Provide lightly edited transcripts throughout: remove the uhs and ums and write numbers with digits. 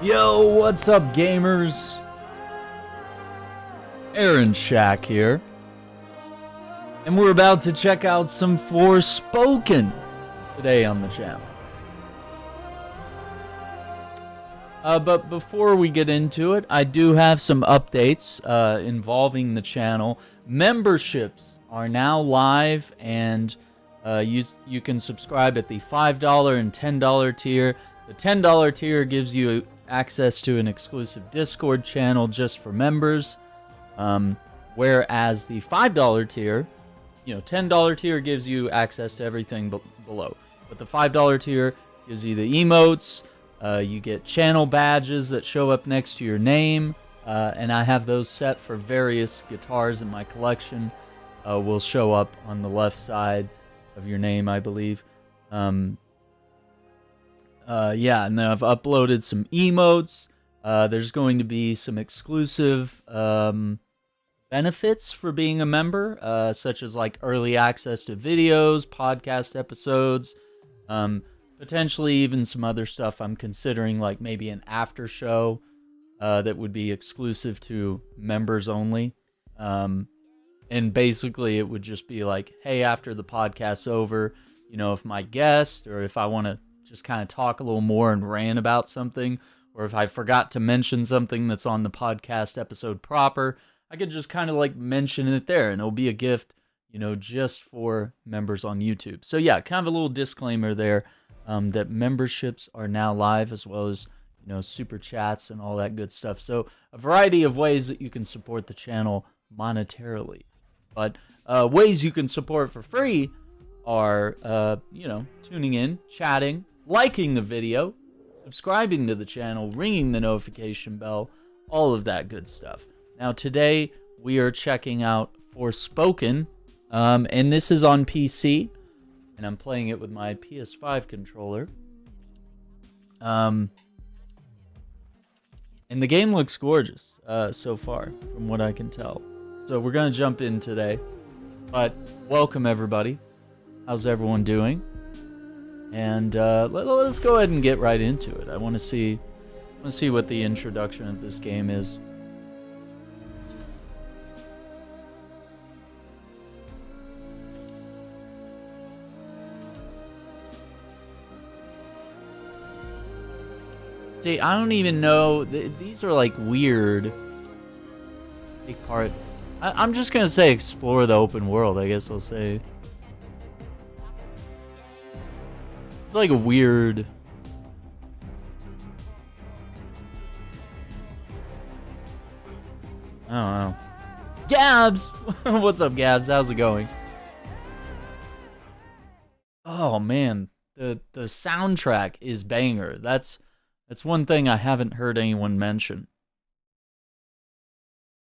Yo, what's up, gamers? Aaron Shack here. And we're about to check out some Forspoken today on the channel. But before we get into it, I do have some updates involving the channel. Memberships are now live, and you can subscribe at the $5 and $10 tier. The $10 tier gives you access to an exclusive Discord channel just for members, whereas the $5 tier, $10 tier gives you access to everything below, but the $5 tier gives you the emotes. You get channel badges that show up next to your name, and I have those set for various guitars in my collection. Will show up on the left side of your name, I believe. Yeah, and then I've uploaded some emotes. There's going to be some exclusive benefits for being a member, such as like early access to videos, podcast episodes, potentially even some other stuff I'm considering, like maybe an after show that would be exclusive to members only. And basically it would just be like, hey, after the podcast's over, if my guest, or if I want to just kind of talk a little more and rant about something, or if I forgot to mention something that's on the podcast episode proper, I could just kind of like mention it there, and it'll be a gift, just for members on YouTube. So yeah, kind of a little disclaimer there, that memberships are now live, as well as, super chats and all that good stuff. So a variety of ways that you can support the channel monetarily. But ways you can support for free are, tuning in, chatting, liking the video, subscribing to the channel, ringing the notification bell, all of that good stuff. Now today we are checking out Forspoken, and this is on PC, and I'm playing it with my PS5 controller. And the game looks gorgeous so far, from what I can tell. So we're going to jump in today. But welcome everybody. How's everyone doing? And let's go ahead and get right into it. I want to see what the introduction of this game is. See, I don't even know. These are like weird. Big part. I'm just gonna say explore the open world. I guess I'll say. It's like a weird. I don't know. Gabs! What's up, Gabs? How's it going? Oh man, the soundtrack is banger. That's one thing I haven't heard anyone mention.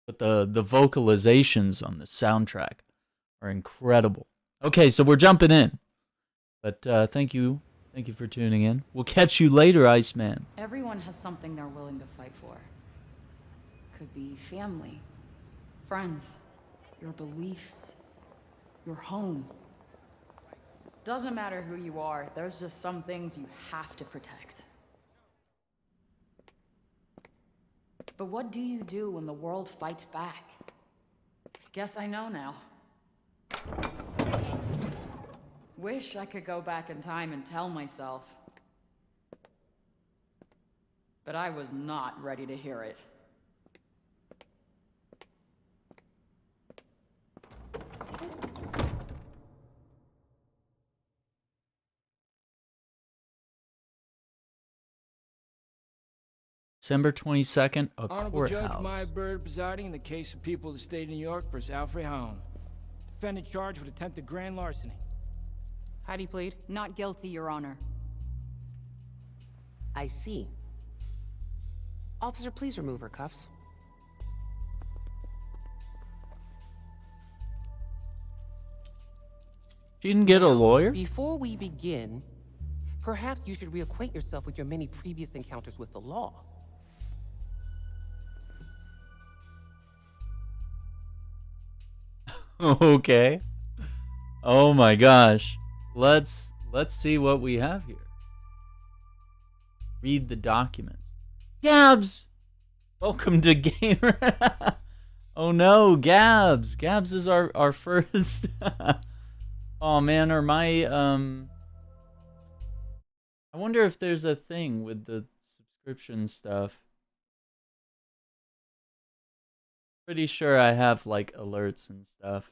But the vocalizations on the soundtrack are incredible. Okay, so we're jumping in. But thank you for tuning in. We'll catch you later, Iceman. Everyone has something they're willing to fight for. Could be family, friends, your beliefs, your home. Doesn't matter who you are, there's just some things you have to protect. But what do you do when the world fights back? Guess I know now. Wish I could go back in time and tell myself. But I was not ready to hear it. December 22nd, a Honorable courthouse. Judge Maya Bird presiding in the case of People of the State of New York versus Frey Holland. Defendant charged with attempted grand larceny. How do you plead? Not guilty, Your Honor. I see. Officer, please remove her cuffs. She didn't get a lawyer? Before we begin, perhaps you should reacquaint yourself with your many previous encounters with the law. Okay. Oh my gosh. Let's see what we have here. Read the documents. Gabs! Welcome to Gamer. Oh no, Gabs. Gabs is our first. Oh man, or my I wonder if there's a thing with the subscription stuff. Pretty sure I have like alerts and stuff.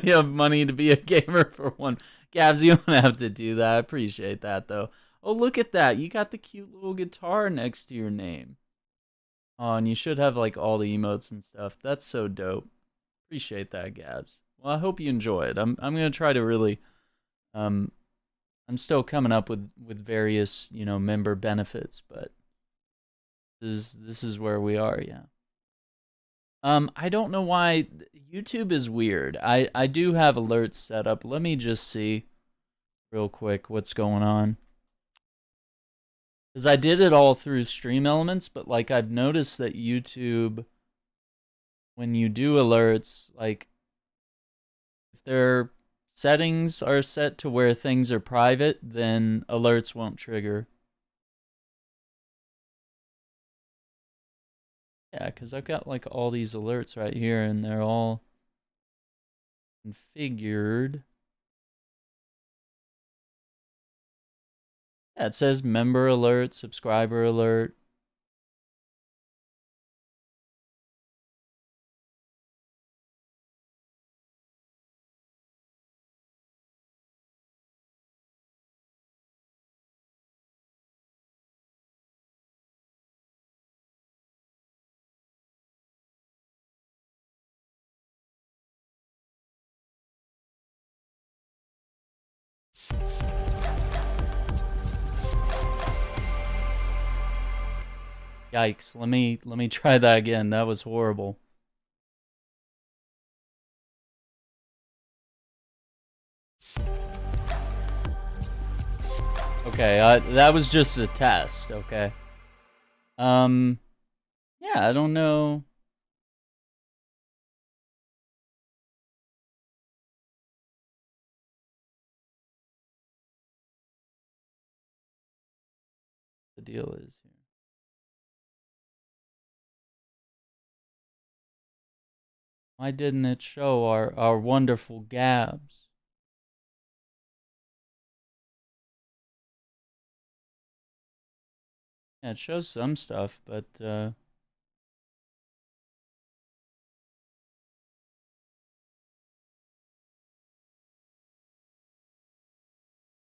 You have money to be a gamer for one. Gabs, you don't have to do that. I appreciate that though. Oh, look at that. You got the cute little guitar next to your name. Oh, and you should have like all the emotes and stuff. That's so dope. Appreciate that, Gabs. Well, I hope you enjoy it. I'm gonna try to really I'm still coming up with various, you know, member benefits, but this is where we are, yeah. I don't know why YouTube is weird. I do have alerts set up. Let me just see real quick what's going on. Because I did it all through Stream Elements, but like I've noticed that YouTube, when you do alerts, like if their settings are set to where things are private, then alerts won't trigger. Yeah, because I've got like all these alerts right here and they're all configured. Yeah, it says member alert, subscriber alert. Yikes, let me try that again. That was horrible. Okay, that was just a test, okay? Yeah, I don't know. The deal is here. Why didn't it show our wonderful Gabs? Yeah, it shows some stuff, but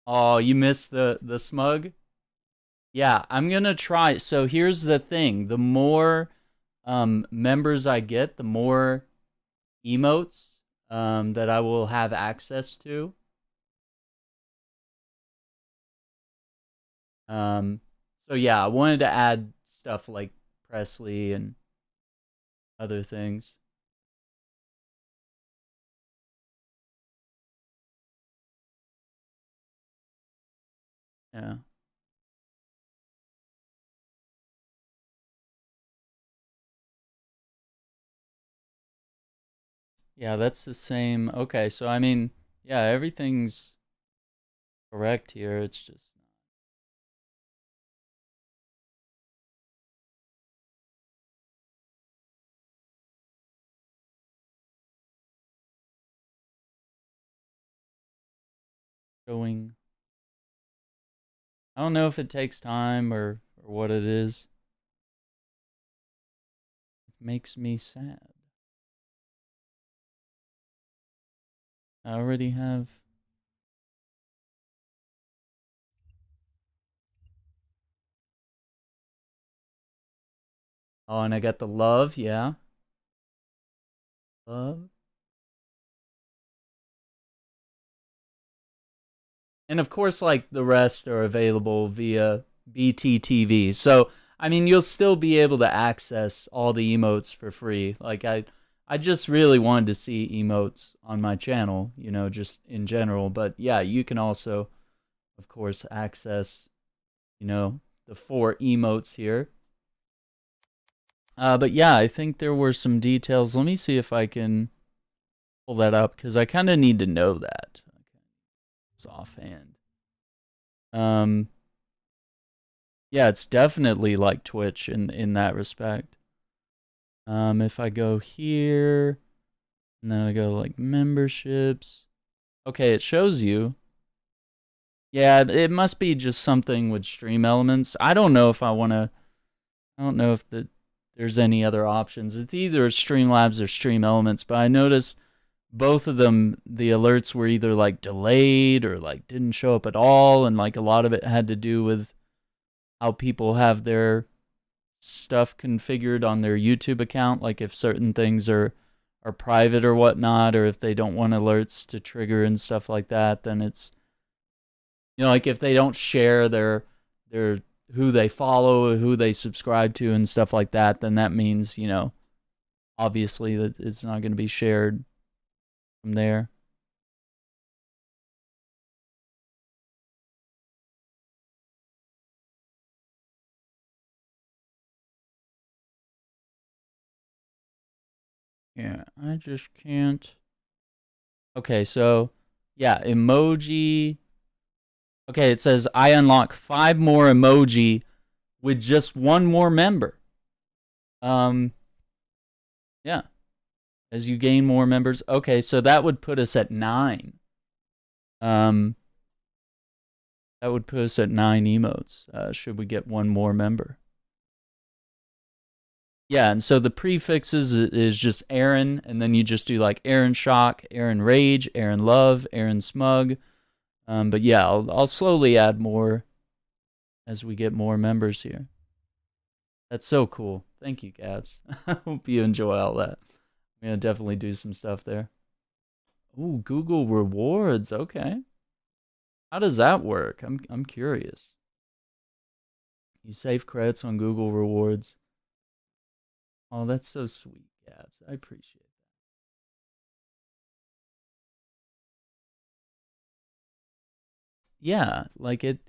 oh, you missed the smug? Yeah, I'm gonna try. So here's the thing: the more members I get, the more emotes that I will have access to. So yeah, I wanted to add stuff like Presley and other things. Yeah. Yeah, that's the same. Okay, so I mean, yeah, everything's correct here. It's just showing. I don't know if it takes time or what it is. It makes me sad. I already have. Oh, and I got the love, yeah. Love. And of course, like the rest are available via BTTV. So, I mean, you'll still be able to access all the emotes for free. Like, I just really wanted to see emotes on my channel, you know, just in general. But yeah, you can also, of course, access, you know, the 4 emotes here. But yeah, I think there were some details. Let me see if I can pull that up because I kind of need to know that. Okay. It's offhand. Yeah, it's definitely like Twitch in that respect. If I go here, and then I go like memberships. Okay, it shows you. Yeah, it must be just something with Stream Elements. I don't know if I want to. I don't know if there's any other options. It's either Streamlabs or Stream Elements, but I noticed both of them, the alerts were either like delayed or like didn't show up at all, and like a lot of it had to do with how people have their stuff configured on their YouTube account, like if certain things are private or whatnot, or if they don't want alerts to trigger and stuff like that, then it's, you know, like if they don't share their who they follow, who they subscribe to and stuff like that, then that means, you know, obviously that it's not going to be shared from there. Yeah, I just can't. Okay, so yeah, emoji. Okay, it says I unlock 5 more emoji with just 1 more member. Yeah. As you gain more members. Okay, so that would put us at 9. That would put us at 9 emotes. Should we get 1 more member? Yeah, and so the prefixes is just Aaron, and then you just do like Aaron Shock, Aaron Rage, Aaron Love, Aaron Smug. But yeah, I'll slowly add more as we get more members here. That's so cool. Thank you, Gabs. I hope you enjoy all that. I'm gonna definitely do some stuff there. Ooh, Google rewards. Okay. How does that work? I'm curious. You save credits on Google rewards. Oh, that's so sweet, Gabs. I appreciate that. Yeah, like it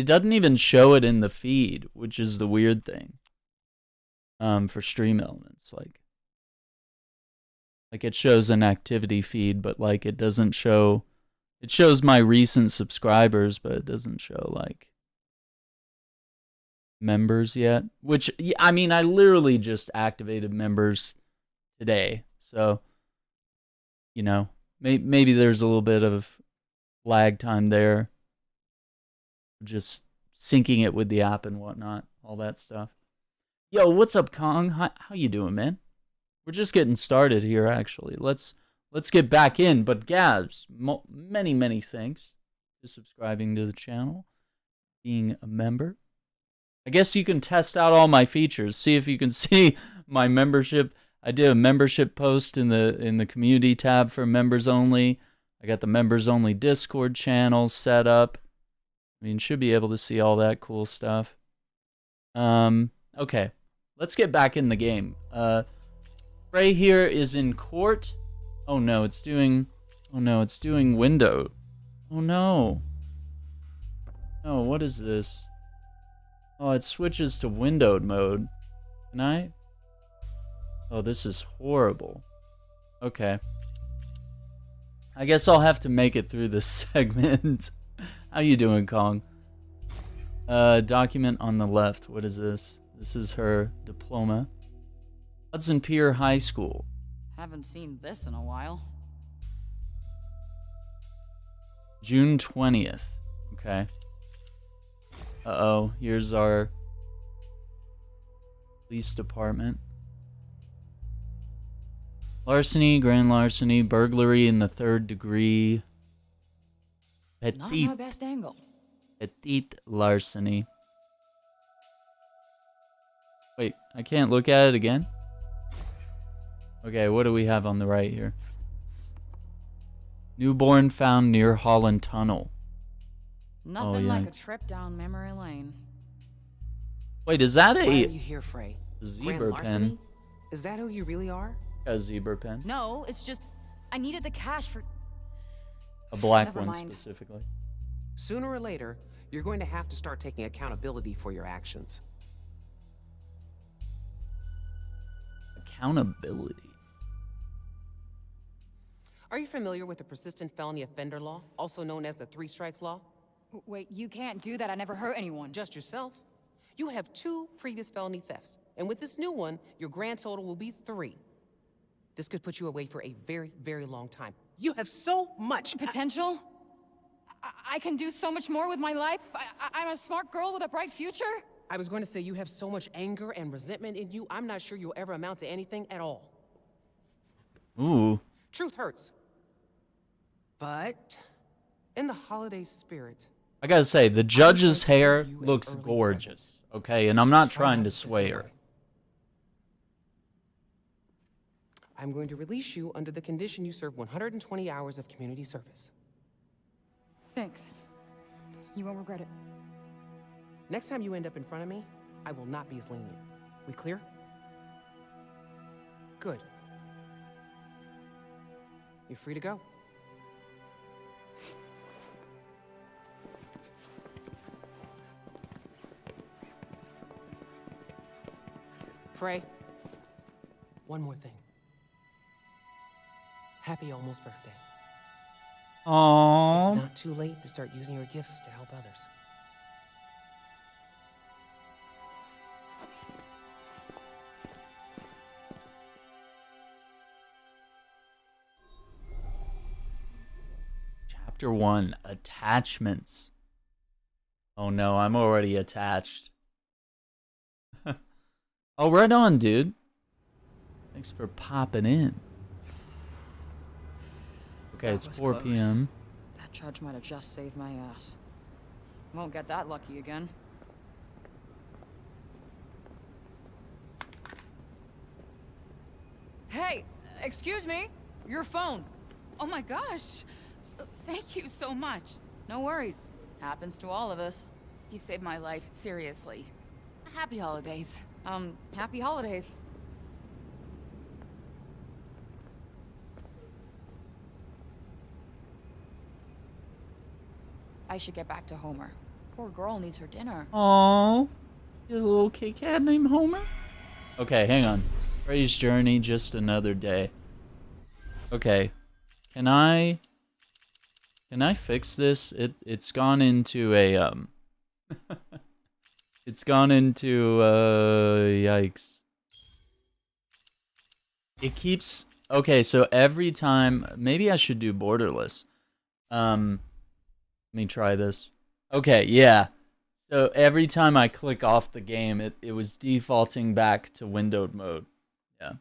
doesn't even show it in the feed, which is the weird thing. For Stream Elements, like it shows an activity feed, but like it doesn't show. It shows my recent subscribers, but it doesn't show like members yet. Which, I mean, I literally just activated members today, so you know, maybe there's a little bit of lag time there. Just syncing it with the app and whatnot, all that stuff. Yo, what's up, Kong? How you doing, man? We're just getting started here, actually. Let's get back in. But Gabs, many thanks for subscribing to the channel, being a member. I guess you can test out all my features. See if you can see my membership. I did a membership post in the community tab for members only. I got the members only Discord channel set up. I mean, should be able to see all that cool stuff. Okay, let's get back in the game. Frey here is in court. Oh no, it's doing window. Oh no. Oh, what is this? Oh, it switches to windowed mode. Can I? Oh, this is horrible. Okay. I guess I'll have to make it through this segment. How you doing, Kong? Document on the left. What is this? This is her diploma. Hudson Pier High School. Haven't seen this in a while. June 20th. Okay. Uh-oh. Here's our police department. Larceny, grand larceny, burglary in the 3rd degree. Not my best angle. Petite larceny. Wait, I can't look at it again? Okay, what do we have on the right here? Newborn found near Holland Tunnel. Nothing like a trip down memory lane. Wait, is that Why are you here, Frey? zebra Grand pen? larceny? Is that who you really are? A zebra pen. No, it's just I needed the cash for A black Never one mind. specifically. Sooner or later, you're going to have to start taking accountability for your actions. Accountability. Are you familiar with the persistent felony offender law, also known as the 3 strikes law? Wait, you can't do that. I never hurt anyone. Just yourself. You have 2 previous felony thefts, and with this new one, your grand total will be 3. This could put you away for a very, very long time. You have so much Potential? I can do so much more with my life. I'm a smart girl with a bright future. I was going to say you have so much anger and resentment in you, I'm not sure you'll ever amount to anything at all. Ooh. Truth hurts. But in the holiday spirit, I gotta say, the judge's going to hair give you an looks early gorgeous. Okay, and I'm not try trying not to piss sway you her. away. I'm going to release you under the condition you serve 120 hours of community service. Thanks. You won't regret it. Next time you end up in front of me, I will not be as lenient. We clear? Good. You're free to go. Frey, one more thing. Happy almost birthday. Aww. It's not too late to start using your gifts to help others. Chapter 1, Attachments. Oh no, I'm already attached. Oh, right on, dude. Thanks for popping in. Okay, That it's was 4 close. p.m. That judge might have just saved my ass. Won't get that lucky again. Hey, excuse me. Your phone. Oh my gosh. Thank you so much. No worries. Happens to all of us. You saved my life, seriously. Happy holidays. Happy holidays. I should get back to Homer. Poor girl needs her dinner. Aww. There's a little Kit Kat named Homer. Okay, hang on. Frey's journey, just another day. Okay. Can I fix this? It's gone into a it's gone into yikes. It keeps okay, so every time maybe I should do borderless. Let me try this. Okay, yeah. So every time I click off the game, it was defaulting back to windowed mode. Yeah.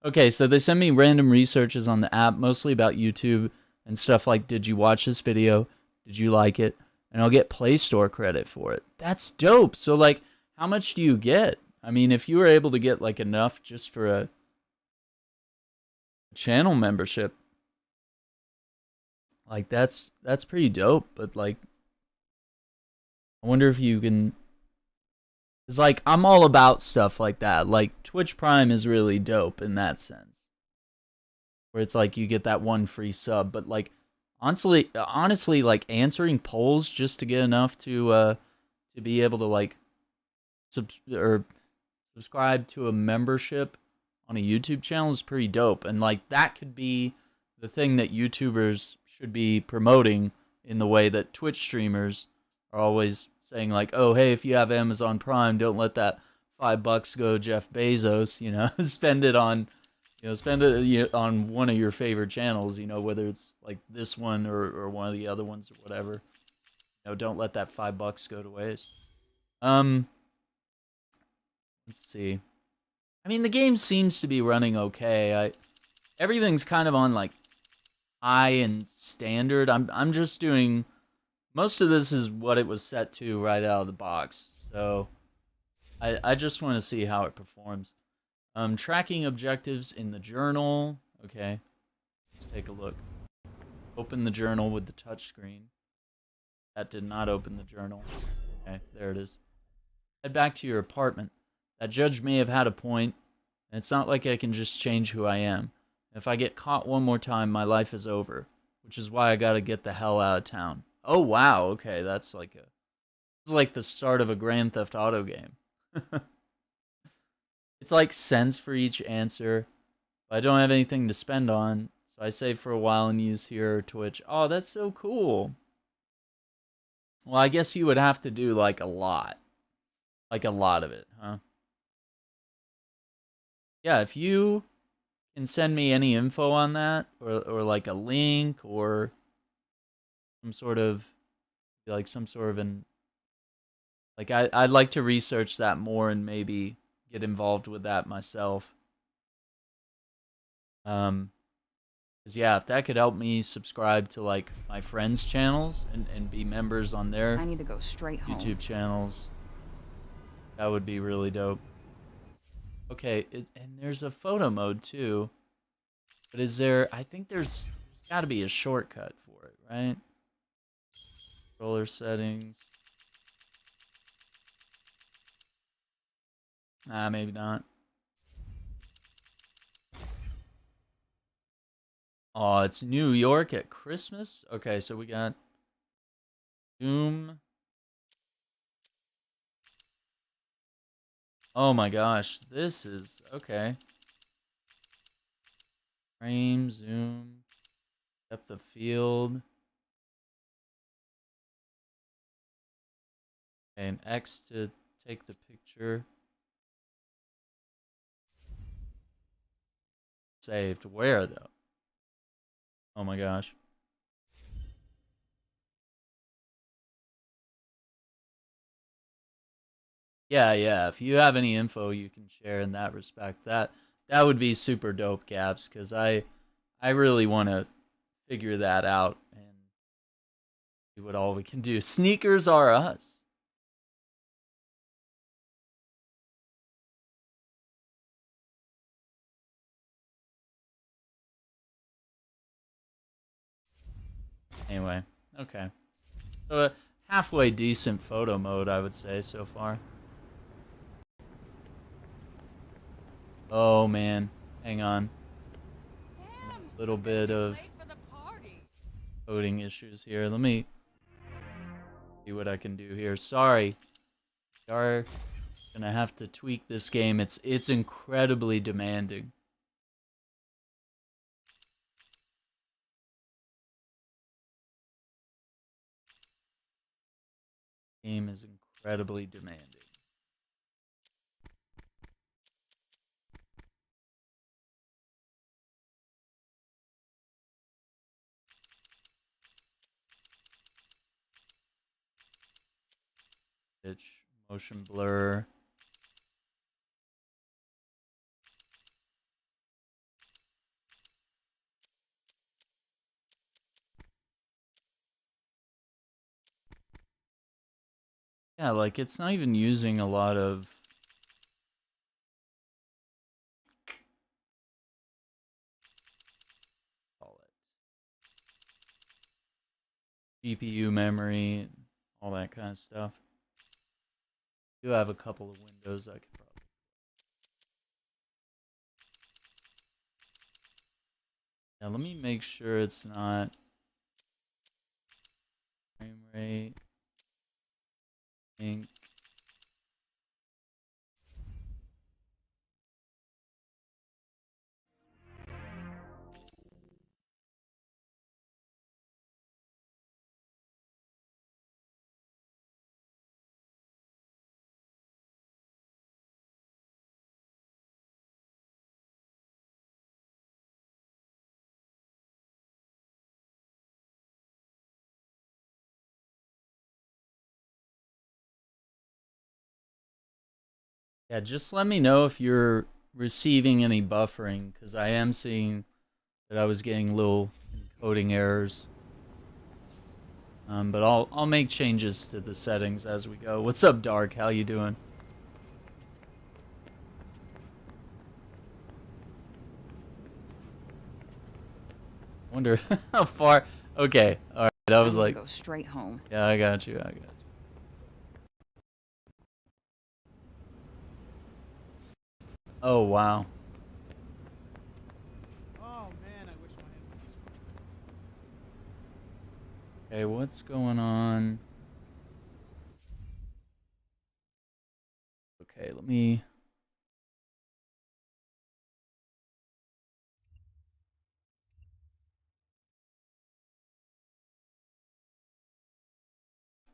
Okay, so they send me random researches on the app, mostly about YouTube and stuff like, did you watch this video? Did you like it? And I'll get Play Store credit for it. That's dope. So, like, how much do you get? I mean, if you were able to get, like, enough just for a channel membership, like, that's pretty dope. But, like, I wonder if you can... It's like, I'm all about stuff like that. Like, Twitch Prime is really dope in that sense. Where it's like, you get that one free sub. But, like, honestly, like, answering polls just to get enough to be able to, like, subscribe to a membership on a YouTube channel is pretty dope. And, like, that could be the thing that YouTubers should be promoting in the way that Twitch streamers are always saying, like, oh, hey, if you have Amazon Prime, don't let that $5 go Jeff Bezos, you know, spend it on one of your favorite channels, you know, whether it's like this one or one of the other ones or whatever. You know, don't let that $5 go to waste. Let's see. I mean, the game seems to be running okay. Everything's kind of on like high and standard. I'm just doing... Most of this is what it was set to right out of the box, so I just want to see how it performs. Tracking objectives in the journal. Okay, let's take a look. Open the journal with the touchscreen. That did not open the journal. Okay, there it is. Head back to your apartment. That judge may have had a point, and it's not like I can just change who I am. If I get caught one more time, my life is over, which is why I gotta get the hell out of town. Oh, wow, okay, that's like it's like the start of a Grand Theft Auto game. It's like cents for each answer. But I don't have anything to spend on, so I save for a while and use here or Twitch. Oh, that's so cool. Well, I guess you would have to do like a lot. Like a lot of it, huh? Yeah, if you can send me any info on that, or like a link, or some sort of an, like, I'd like to research that more and maybe get involved with that myself. Cause yeah, if that could help me subscribe to like my friends' channels and be members on their I need to go straight home. YouTube channels, that would be really dope. Okay, and there's a photo mode too. But is there, I think there's gotta be a shortcut for it, right? Controller settings. Nah, maybe not. Oh, it's New York at Christmas? Okay, so we got Doom. Oh my gosh, this is, okay. Frame, zoom, depth of field. Okay, and X to take the picture. Saved. Where though? Oh my gosh. Yeah. If you have any info you can share in that respect, that would be super dope, Gaps, because I really want to figure that out and see what all we can do. Sneakers are us. Anyway, okay. So a halfway decent photo mode, I would say, so far. Oh man, hang on. A little bit of coding issues here. Let me see what I can do here. Sorry. We are gonna have to tweak this game. It's incredibly demanding. Game is incredibly demanding. Pitch, motion blur. Yeah, like it's not even using a lot of call it GPU memory, all that kind of stuff. Do have a couple of windows I could probably. Yeah, let me make sure it's not frame rate. Ink. Yeah, just let me know if you're receiving any buffering, because I am seeing that I was getting little encoding errors. But I'll make changes to the settings as we go. What's up, Dark? How you doing? Wonder how far. Okay, all right. I was like, go straight home. yeah, I got you. Oh wow. Oh man, I wish my enemies were. Okay, what's going on? Okay, let me.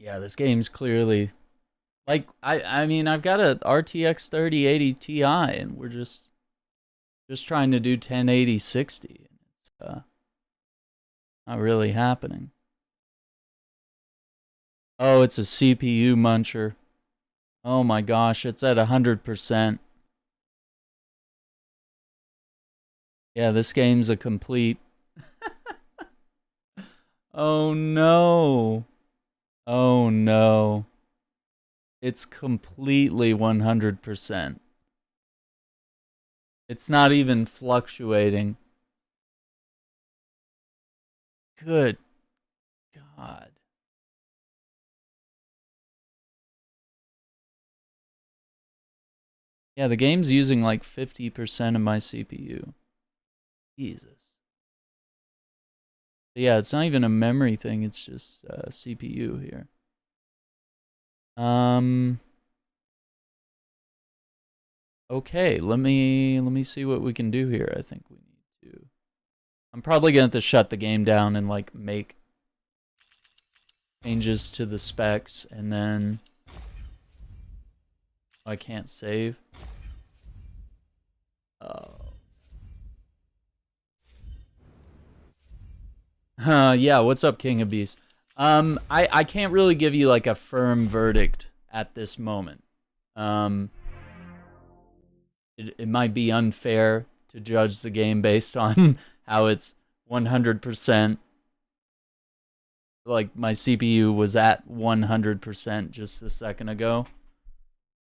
Yeah, this game's clearly like I mean I've got a RTX 3080 Ti and we're just trying to do 1080 60. It's not really happening. Oh, it's a CPU muncher. Oh my gosh, it's at 100%. Yeah, this game's a complete... Oh no. Oh no. It's completely 100%. It's not even fluctuating. Good God. Yeah, the game's using like 50% of my CPU. Jesus. Yeah, it's not even a memory thing, it's just CPU here. Okay, let me see what we can do here. I think we need to... I'm probably going to have to shut the game down and like make changes to the specs and then I can't save. Oh. Yeah, what's up, King of Beasts? I can't really give you like a firm verdict at this moment. It might be unfair to judge the game based on how it's 100%. Like my CPU was at 100% just a second ago.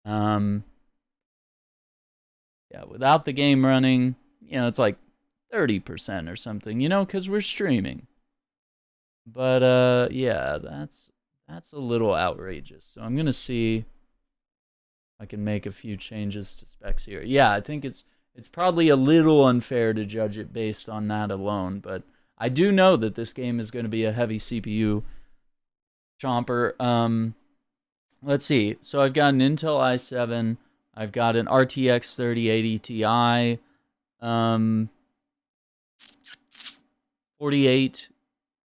Yeah, without the game running, you know, it's like 30% or something, you know, because we're streaming. But yeah, that's a little outrageous. So I'm gonna see if I can make a few changes to specs here. Yeah, I think it's probably a little unfair to judge it based on that alone, but I do know that this game is going to be a heavy CPU chomper. Let's see. So I've got an Intel i7, I've got an RTX 3080 Ti, 48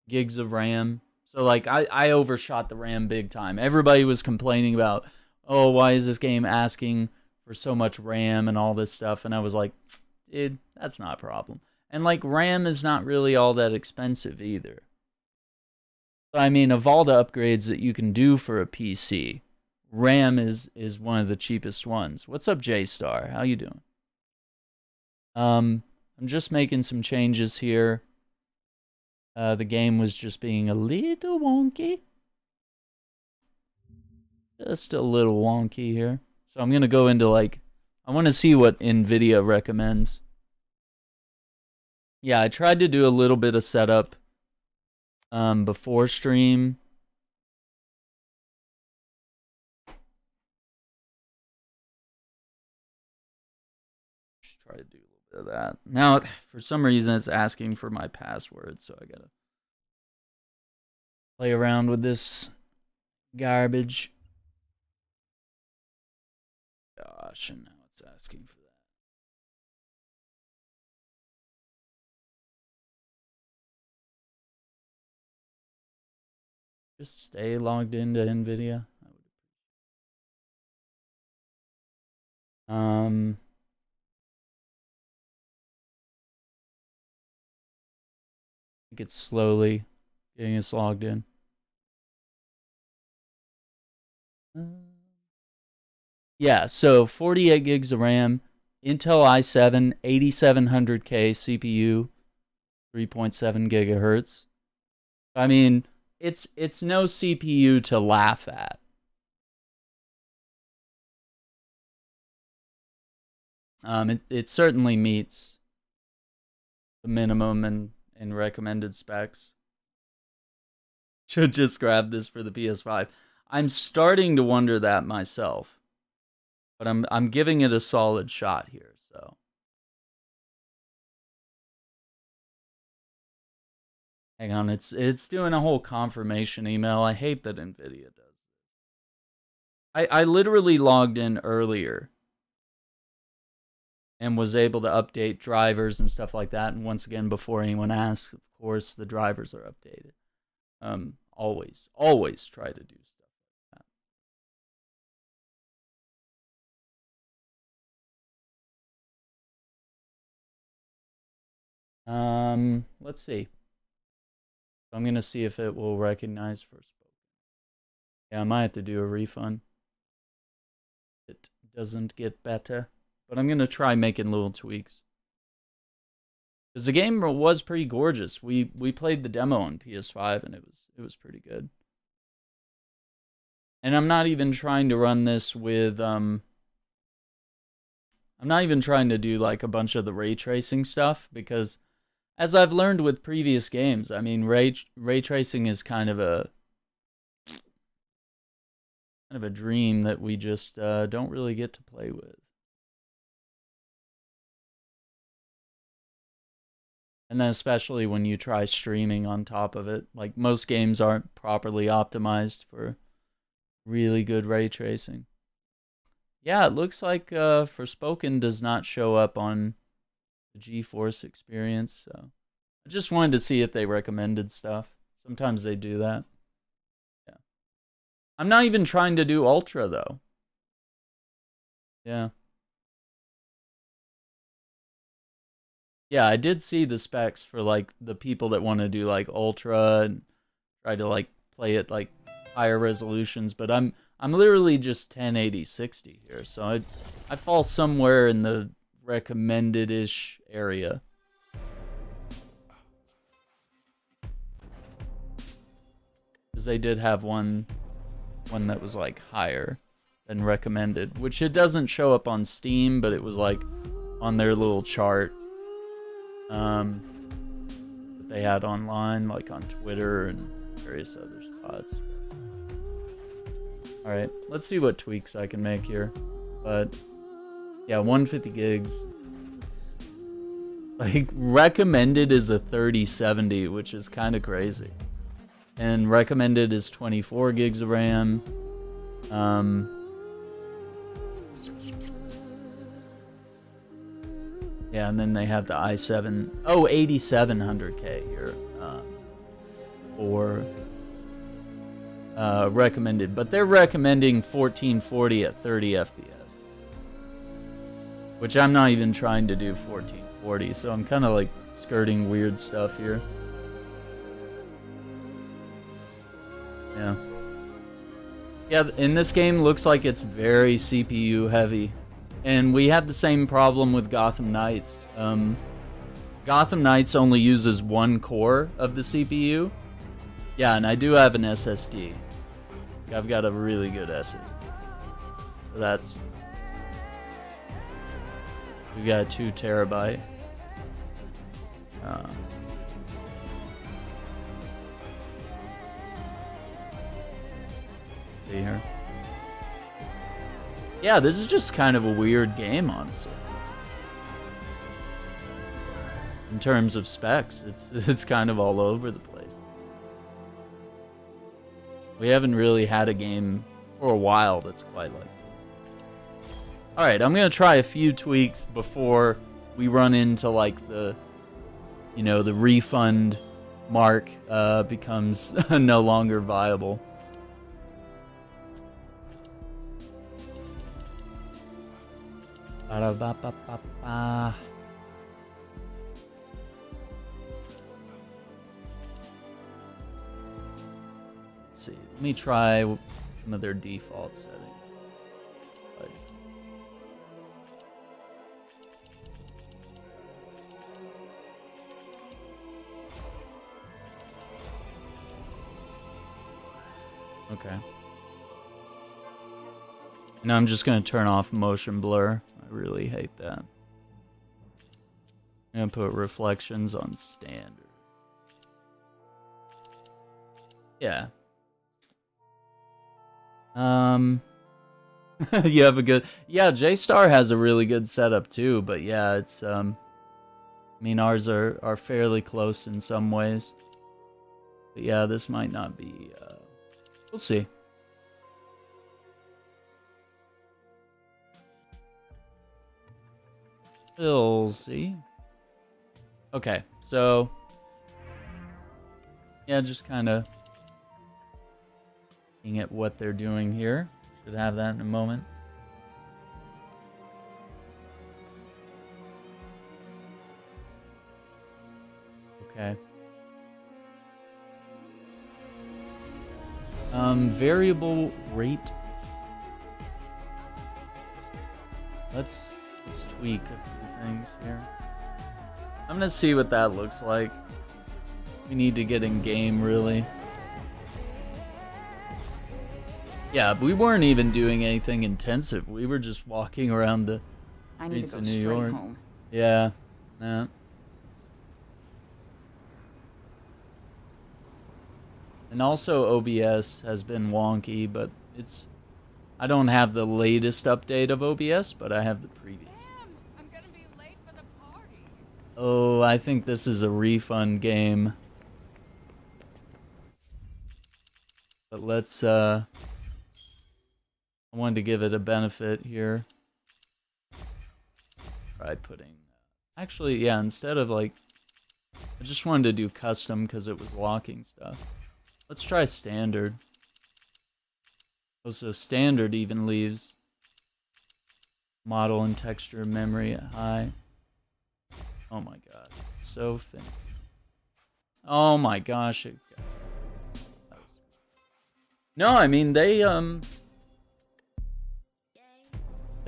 gigs of RAM. So like I overshot the RAM big time. Everybody was complaining about, oh, why is this game asking for so much RAM and all this stuff? And I was like, dude, that's not a problem. And like RAM is not really all that expensive either. So I mean, of all the upgrades that you can do for a PC, RAM is one of the cheapest ones. What's up, J-Star? How you doing? I'm just making some changes here. The game was just being a little wonky. Just a little wonky here. So I'm going to go into like, I want to see what NVIDIA recommends. Yeah, I tried to do a little bit of setup before stream. Just try to do a little bit of that. Now, for some reason, it's asking for my password, so I gotta play around with this garbage. Gosh, and now it's asking for that. Just stay logged into NVIDIA. I think it's slowly getting us logged in. Yeah, so 48 gigs of RAM, Intel i7, 8700K CPU, 3.7 gigahertz. I mean, it's no CPU to laugh at. It certainly meets the minimum and recommended specs. Should just grab this for the PS5. I'm starting to wonder that myself, but I'm giving it a solid shot here. So hang on, it's doing a whole confirmation email. I hate that NVIDIA does. I literally logged in earlier and was able to update drivers and stuff like that. And once again, before anyone asks, of course, the drivers are updated. Always try to do stuff like that. Let's see. I'm gonna see if it will recognize Forspoken. Yeah, I might have to do a refund. It doesn't get better, but I'm gonna try making little tweaks. Because the game was pretty gorgeous. We played the demo on PS5 and it was pretty good. And I'm not even trying to run this with I'm not even trying to do like a bunch of the ray tracing stuff, because as I've learned with previous games, I mean ray tracing is kind of a dream that we just don't really get to play with. And then especially when you try streaming on top of it, like most games aren't properly optimized for really good ray tracing. Yeah, it looks like Forspoken does not show up on the GeForce experience, so I just wanted to see if they recommended stuff. Sometimes they do that. Yeah. I'm not even trying to do Ultra though. Yeah. Yeah, I did see the specs for like the people that want to do like Ultra and try to like play it like higher resolutions, but I'm literally just 1080-60 here, so I fall somewhere in the recommended-ish area. Because they did have one that was like higher than recommended, which it doesn't show up on Steam, but it was like on their little chart that they had online, like on Twitter and various other spots. Alright, let's see what tweaks I can make here. But yeah, 150 gigs. Like, recommended is a 3070, which is kind of crazy. And recommended is 24 gigs of RAM. Yeah, and then they have the i7. Oh, 8700K here. For recommended. But they're recommending 1440 at 30 FPS. Which I'm not even trying to do 1440, so I'm kind of like skirting weird stuff here. Yeah. Yeah, in this game, looks like it's very CPU heavy. And we had the same problem with Gotham Knights. Gotham Knights only uses one core of the CPU. Yeah, and I do have an SSD. I've got a really good SSD. So that's... we got a 2 terabyte. See here. Yeah, this is just kind of a weird game, honestly. In terms of specs, it's kind of all over the place. We haven't really had a game for a while that's quite like this. Alright, I'm gonna try a few tweaks before we run into like the, you know, the refund mark becomes no longer viable. Ba-da-ba-ba-ba-ba. Let's see. Let me try some of their default settings. Okay. Now I'm just going to turn off motion blur. I really hate that. I'm going to put reflections on standard. Yeah. You have a good... yeah, J-Star has a really good setup too, but yeah, it's... I mean, ours are fairly close in some ways. But yeah, this might not be... we'll see. We'll see. Okay, so... yeah, just kind of looking at what they're doing here. Should have that in a moment. Okay. Variable rate. Let's tweak a few things here. I'm gonna see what that looks like. We need to get in game, really. Yeah, we weren't even doing anything intensive. We were just walking around the I need streets to of go New straight York. home. Yeah. Yeah. And also OBS has been wonky, but I don't have the latest update of OBS, but I have the previous. Damn, I'm gonna be late for the party. Oh, I think this is a refund game. But let's I wanted to give it a benefit here. Try putting actually, yeah, instead of like I just wanted to do custom because it was locking stuff. Let's try standard. Oh, so standard even leaves model and texture memory at high. Oh my god. So finicky. Oh my gosh. No, I mean they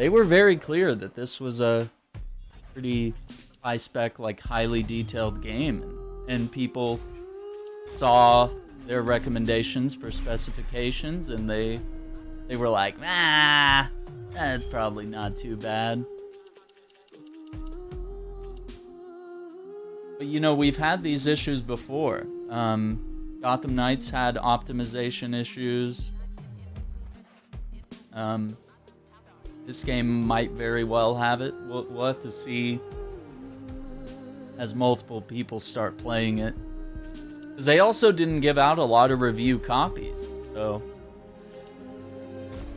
were very clear that this was a pretty high spec, like highly detailed game, and people saw their recommendations for specifications and they were like, that's probably not too bad. But you know, we've had these issues before. Gotham Knights had optimization issues. This game might very well have it. We'll have to see as multiple people start playing it. Because they also didn't give out a lot of review copies. So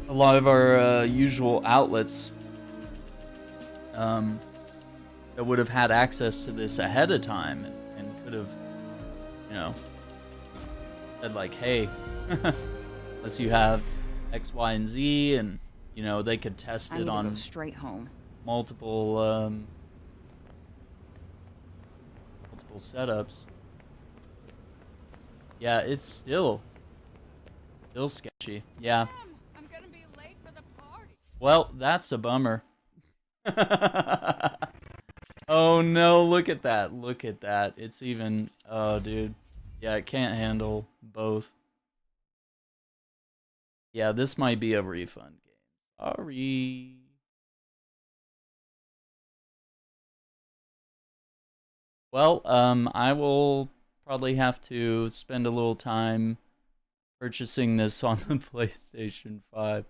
a lot of our usual outlets that would have had access to this ahead of time and could have, you know, said like, hey, unless you have X, Y, and Z, and you know they could test I it need to on go straight home. multiple setups. Yeah, it's still sketchy. Yeah. Damn, I'm gonna be late for the party. Well, that's a bummer. Oh no, look at that. Look at that. It's even, oh dude. Yeah, it can't handle both. Yeah, this might be a refund game. Sorry. Well, I will probably have to spend a little time purchasing this on the PlayStation 5.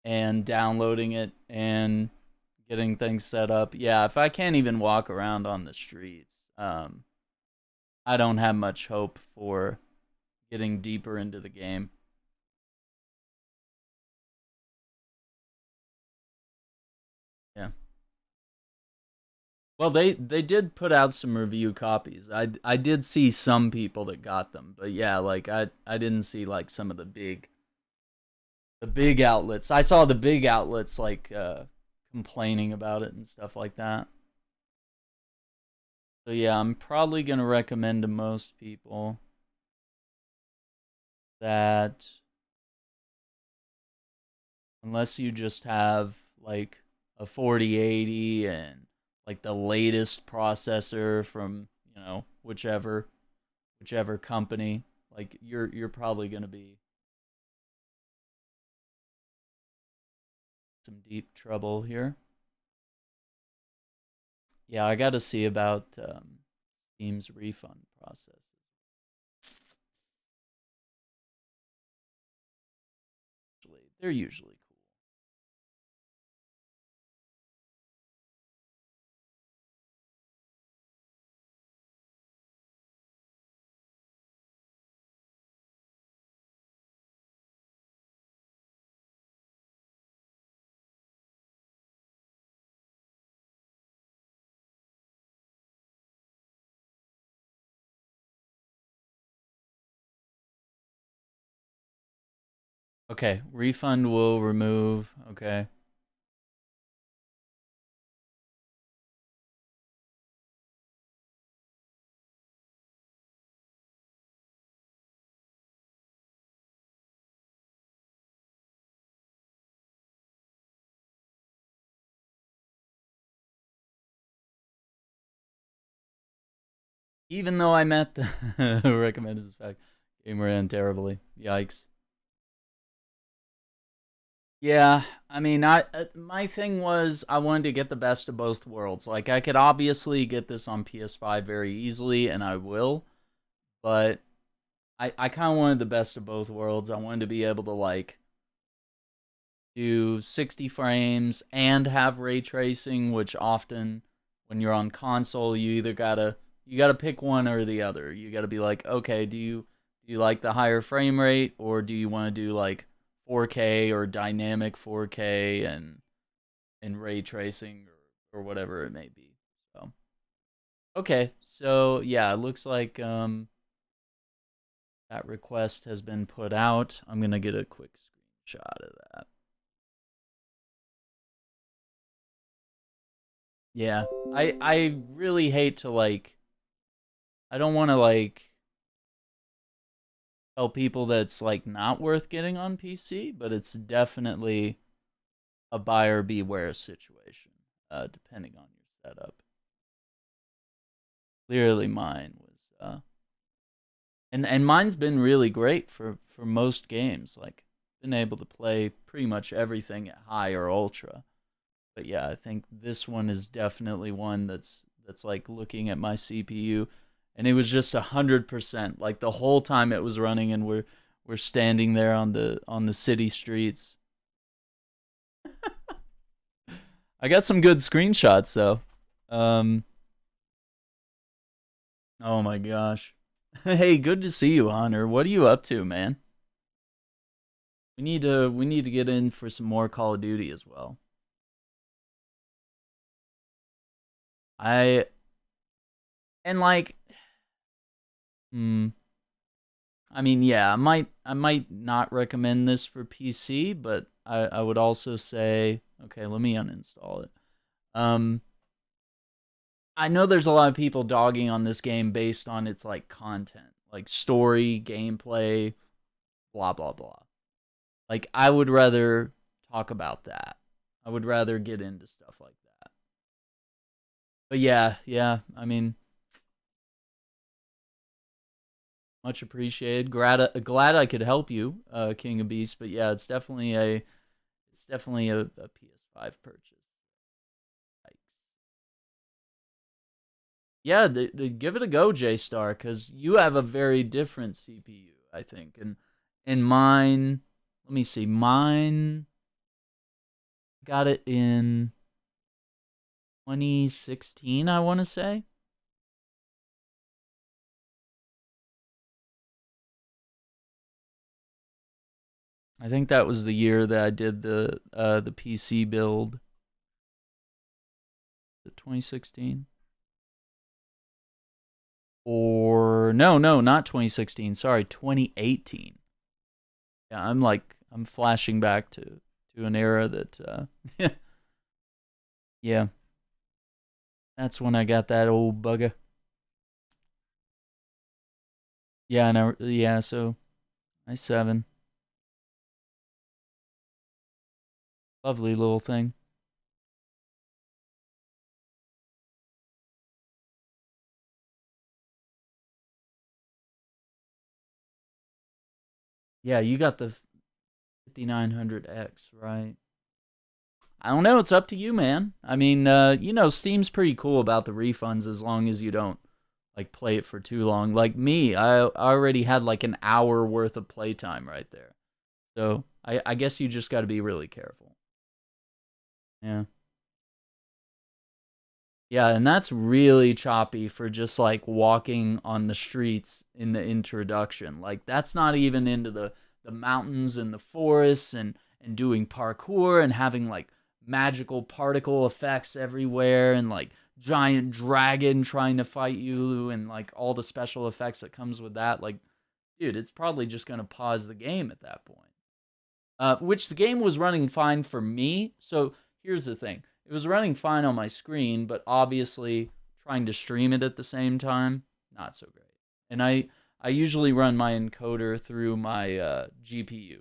And downloading it and getting things set up. Yeah, if I can't even walk around on the streets, I don't have much hope for getting deeper into the game. Yeah. Well, they did put out some review copies. I did see some people that got them, but yeah, like I didn't see like some of the big outlets. I saw the big outlets like complaining about it and stuff like that. So yeah, I'm probably gonna recommend to most people that unless you just have like a 4080 and like the latest processor from, you know, whichever company, like you're probably gonna be some deep trouble here. Yeah, I got to see about Steam's refund process. They're usually Okay, refund will remove. Okay. Even though I met the recommended spec, game ran terribly. Yikes. Yeah, I mean, my thing was I wanted to get the best of both worlds. Like, I could obviously get this on PS5 very easily, and I will, but I kind of wanted the best of both worlds. I wanted to be able to, like, do 60 frames and have ray tracing, which often, when you're on console, you either gotta pick one or the other. You gotta be like, okay, do you like the higher frame rate, or do you want to do like 4K or dynamic 4K and ray tracing or whatever it may be. So okay, so yeah, it looks like that request has been put out. I'm gonna get a quick screenshot of that. Yeah, I really hate to, like, I don't want to, like, tell people that it's, like, not worth getting on PC, but it's definitely a buyer beware situation, depending on your setup. Clearly mine was, and mine's been really great for most games. Like, been able to play pretty much everything at high or ultra. But yeah, I think this one is definitely one that's like looking at my CPU, and it was just 100%. Like, the whole time it was running, and we're standing there on the city streets. I got some good screenshots though. Oh my gosh. Hey, good to see you, Hunter. What are you up to, man? We need to get in for some more Call of Duty as well. I and like I mean, yeah, I might not recommend this for PC, but I would also say, okay, let me uninstall it. I know there's a lot of people dogging on this game based on its, like, content, like story, gameplay, blah blah blah. Like, I would rather talk about that. I would rather get into stuff like that. But yeah, I mean, much appreciated. Glad I could help you, King of Beasts. But yeah, it's definitely a PS5 purchase. Yikes. Yeah, give it a go, J Star, because you have a very different CPU, I think. And mine, let me see, mine got it in 2016, I want to say. I think that was the year that I did the PC build. 2016? Or no, not 2016. Sorry, 2018. Yeah, I'm flashing back to an era that yeah. That's when I got that old bugger. Yeah, so i7. Lovely little thing. Yeah, you got the 5900X, right? I don't know. It's up to you, man. I mean, Steam's pretty cool about the refunds as long as you don't, like, play it for too long. Like me, I already had like an hour worth of playtime right there. So I guess you just got to be really careful. Yeah. Yeah, and that's really choppy for just, like, walking on the streets in the introduction. Like, that's not even into the mountains and the forests and doing parkour and having, like, magical particle effects everywhere and, like, giant dragon trying to fight you and, like, all the special effects that comes with that. Like, dude, it's probably just going to pause the game at that point. which the game was running fine for me. So here's the thing. It was running fine on my screen, but obviously trying to stream it at the same time, not so great. And I usually run my encoder through my GPU.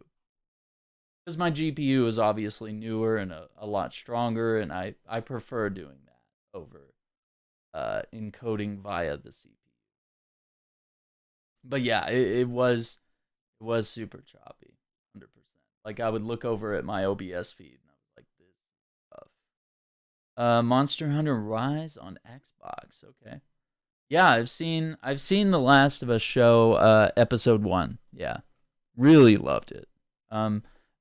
Because my GPU is obviously newer and a lot stronger, and I prefer doing that over encoding via the CPU. But yeah, it was super choppy, 100%. Like I would look over at my OBS feed and I was like, this stuff. Monster Hunter Rise on Xbox. Okay. Yeah, I've seen The Last of Us show, episode 1. Yeah, really loved it.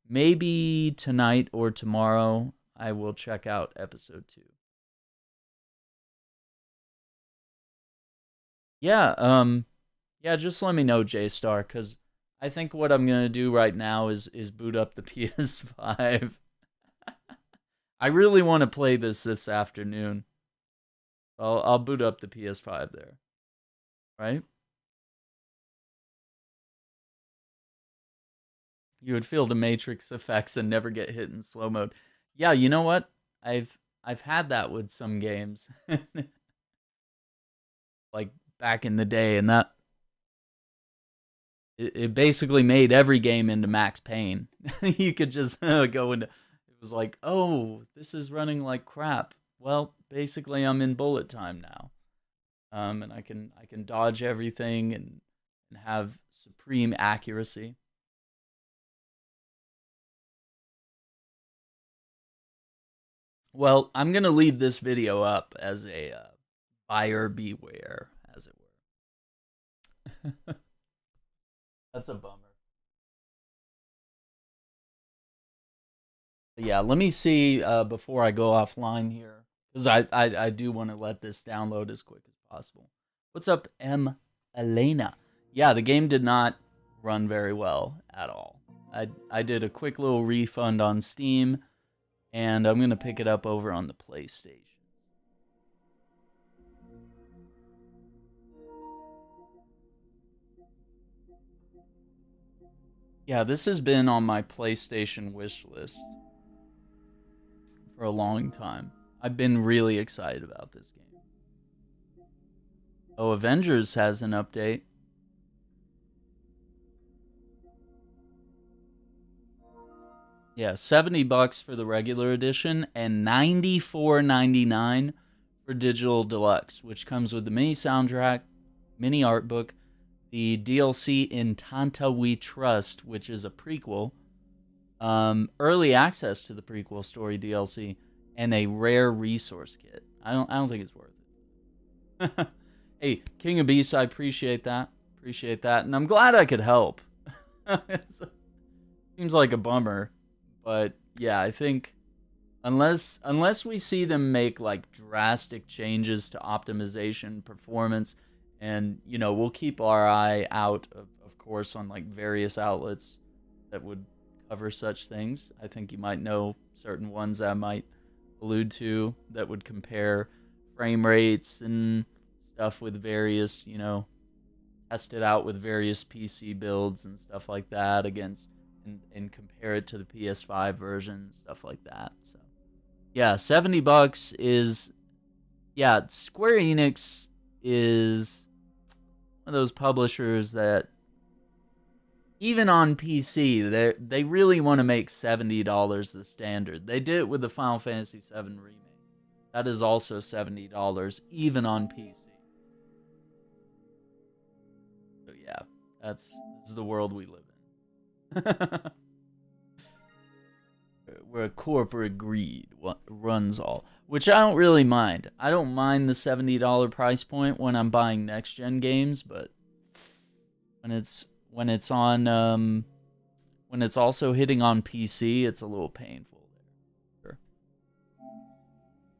Maybe tonight or tomorrow I will check out episode 2. Yeah, just let me know, J-Star, because I think what I'm gonna do right now is boot up the PS5. I really want to play this afternoon. I'll boot up the PS5 there, right? You would feel the Matrix effects and never get hit in slow mode. Yeah, you know what? I've had that with some games, like back in the day, and that it basically made every game into Max Payne. You could just go into. It was like, oh, this is running like crap. Well, basically, I'm in bullet time now, and I can dodge everything and have supreme accuracy. Well, I'm gonna leave this video up as a buyer beware, as it were. That's a bummer. But yeah, let me see before I go offline here, because I do want to let this download as quick as possible. What's up, M. Elena? Yeah, the game did not run very well at all. I did a quick little refund on Steam, and I'm gonna pick it up over on the PlayStation. Yeah, this has been on my PlayStation wish list for a long time. I've been really excited about this game. Oh, Avengers has an update. Yeah, $70 for the regular edition and $94.99 for digital deluxe, which comes with the mini soundtrack, mini art book, the DLC in Tanta We Trust, which is a prequel, early access to the prequel story DLC, and a rare resource kit. I don't think it's worth it. Hey, King of Beasts, I appreciate that. And I'm glad I could help. Seems like a bummer, but yeah, I think unless we see them make like drastic changes to optimization, performance, and we'll keep our eye out, of course, on like various outlets that would cover such things. I think you might know certain ones that I might allude to that would compare frame rates and stuff with various, test it out with various PC builds and stuff like that against and compare it to the PS5 version, stuff like that. So yeah, $70 is, yeah, Square Enix is one of those publishers that even on PC, they really want to make $70 the standard. They did it with the Final Fantasy VII remake. That is also $70 even on PC. So yeah, this is the world we live in. Where corporate greed runs all, which I don't really mind. I don't mind the $70 price point when I'm buying next gen games, but when it's on when it's also hitting on PC, it's a little painful there. Sure.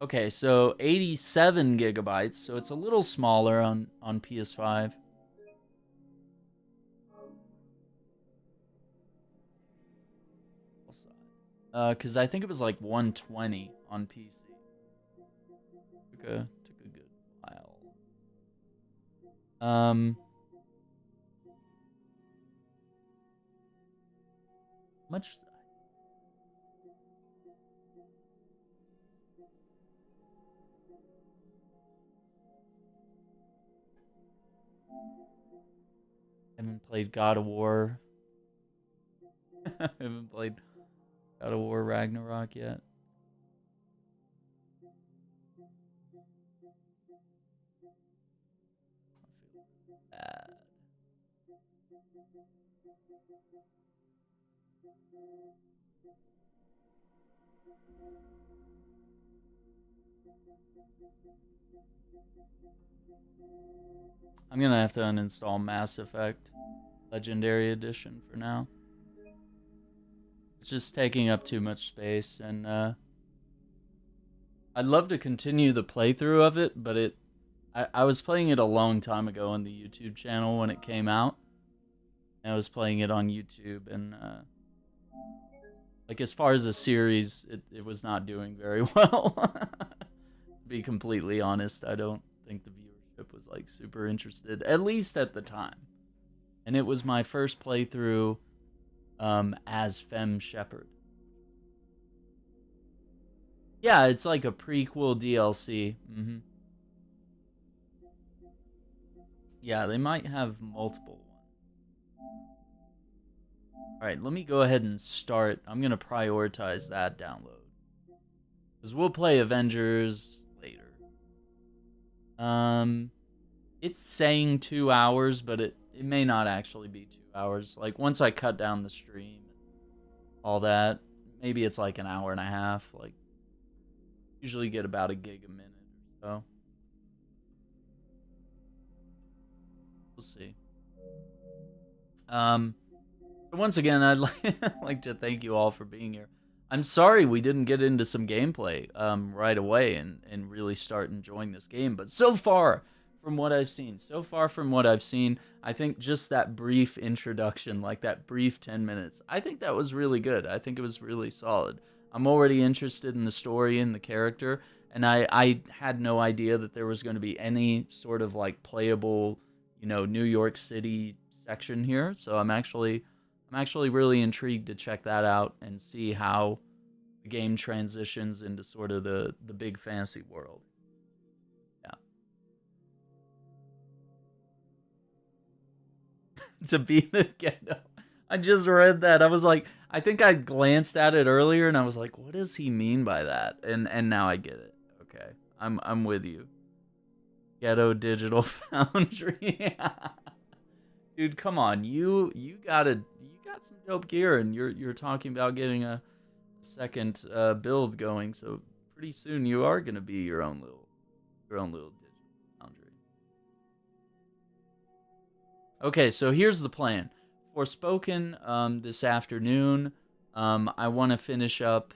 Okay, so 87 gigabytes, so it's a little smaller on PS5. Because I think it was like 120 on PC. Took a good while. Much Haven't played God of War. Haven't played God of War Ragnarok yet. Bad. I'm gonna have to uninstall Mass Effect Legendary Edition for now. It's just taking up too much space, and I'd love to continue the playthrough of it, but I was playing it a long time ago on the YouTube channel when it came out. And I was playing it on YouTube, and like as far as the series, it was not doing very well. To be completely honest, I don't think the viewership was like super interested, at least at the time. And it was my first playthrough as Femme Shepherd. Yeah, it's like a prequel DLC. Yeah, they might have multiple ones. Alright, let me go ahead and start. I'm going to prioritize that download. Because we'll play Avengers later. It's saying 2 hours, but it may not actually be 2 hours. Like, once I cut down the stream and all that, maybe it's like an hour and a half. Like, usually get about a gig a minute or so. We'll see. Once again, I'd like to thank you all for being here. I'm sorry we didn't get into some gameplay right away and really start enjoying this game, but so far from what I've seen, I think just that brief introduction, like that brief 10 minutes, I think that was really good. I think it was really solid. I'm already interested in the story and the character, and I had no idea that there was going to be any sort of like playable, you know, New York City section here. So I'm actually really intrigued to check that out and see how the game transitions into sort of the big fantasy world. Yeah. To be the ghetto. I just read that. I was like, I think I glanced at it earlier and I was like, what does he mean by that? And now I get it. Okay. I'm with you. Ghetto Digital Foundry. Dude, come on. You got some dope gear, and you're talking about getting a second build going, so pretty soon you are gonna be your own little digital foundry. Okay, so here's the plan. Forspoken this afternoon. I want to finish up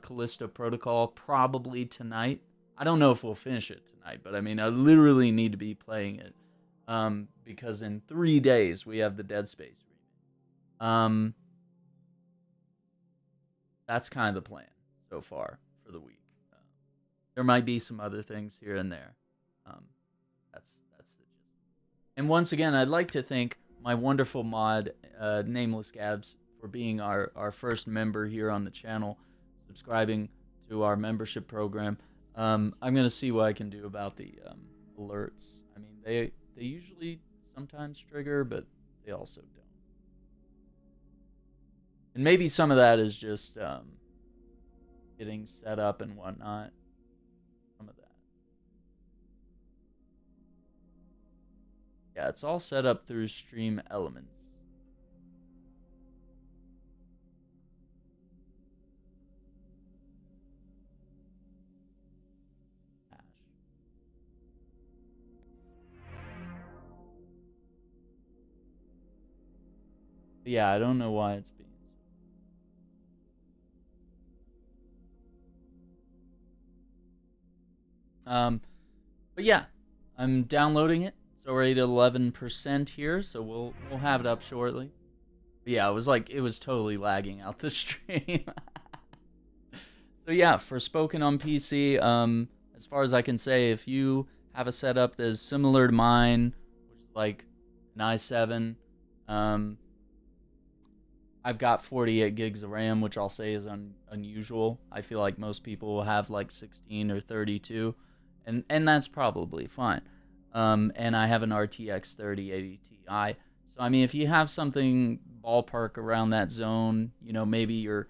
Callisto Protocol probably tonight. I don't know if we'll finish it tonight, but I mean, I literally need to be playing it. Because in 3 days we have the Dead Space remake. That's kind of the plan so far for the week. There might be some other things here and there. That's the gist. And once again, I'd like to thank my wonderful mod, Nameless Gabs, for being our first member here on the channel, subscribing to our membership program. I'm gonna see what I can do about the alerts. I mean, they usually sometimes trigger, but they also don't. And maybe some of that is just getting set up and whatnot. Some of that. Yeah, it's all set up through Stream Elements. But yeah, I don't know why it's being. But yeah, I'm downloading it. It's already at 11% here, so we'll have it up shortly. But yeah, it was totally lagging out the stream. So yeah, Forspoken on PC. As far as I can say, if you have a setup that is similar to mine, which is like an i7, I've got 48 gigs of RAM, which I'll say is unusual. I feel like most people will have like 16 or 32, and that's probably fine. And I have an RTX 3080 Ti. So I mean, if you have something ballpark around that zone, you know, maybe your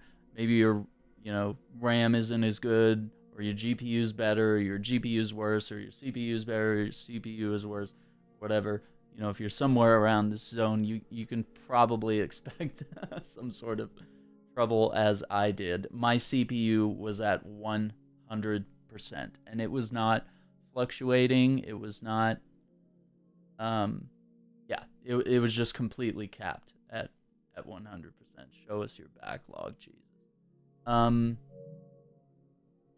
RAM isn't as good, or your GPU is better, or your GPU is worse, or your CPU is better, or your CPU is worse, whatever. You know, if you're somewhere around this zone, you can probably expect some sort of trouble, as I did. My CPU was at 100%, and it was not fluctuating. It was not, it was just completely capped at 100%. Show us your backlog, Jesus.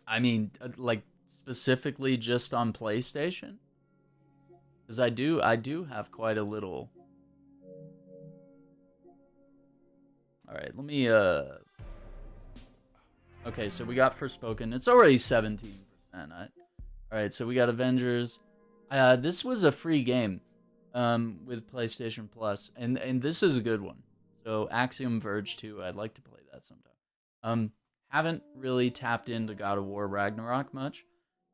I mean, like, specifically just on PlayStation, because I do have quite a little. All right, let me okay, so we got Forspoken. It's already 17%. All right, so we got Avengers. This was a free game with PlayStation Plus, and this is a good one. So Axiom Verge 2, I'd like to play that sometime. Haven't really tapped into God of War Ragnarok much.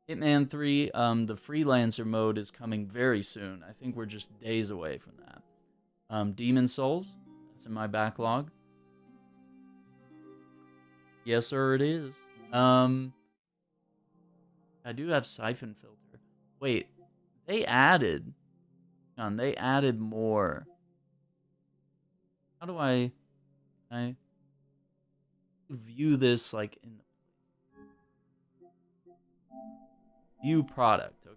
Hitman 3, the freelancer mode is coming very soon. I think we're just days away from that. Demon Souls, that's in my backlog. Yes, sir, it is. I do have Siphon Filter. Wait, they added more. How do I view this, like, in the view product? Okay.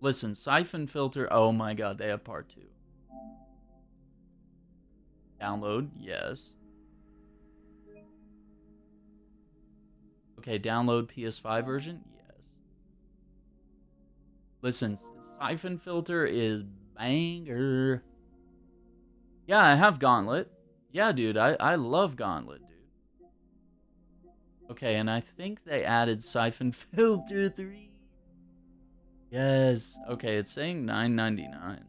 Listen, Siphon Filter. Oh my God, they have part 2. Download, yes. Okay, download PS5 version, yes. Listen, Siphon Filter is banger. Yeah, I have Gauntlet. Yeah, dude, I love Gauntlet, dude. Okay, and I think they added Siphon Filter 3. Yes. Okay, it's saying $9.99.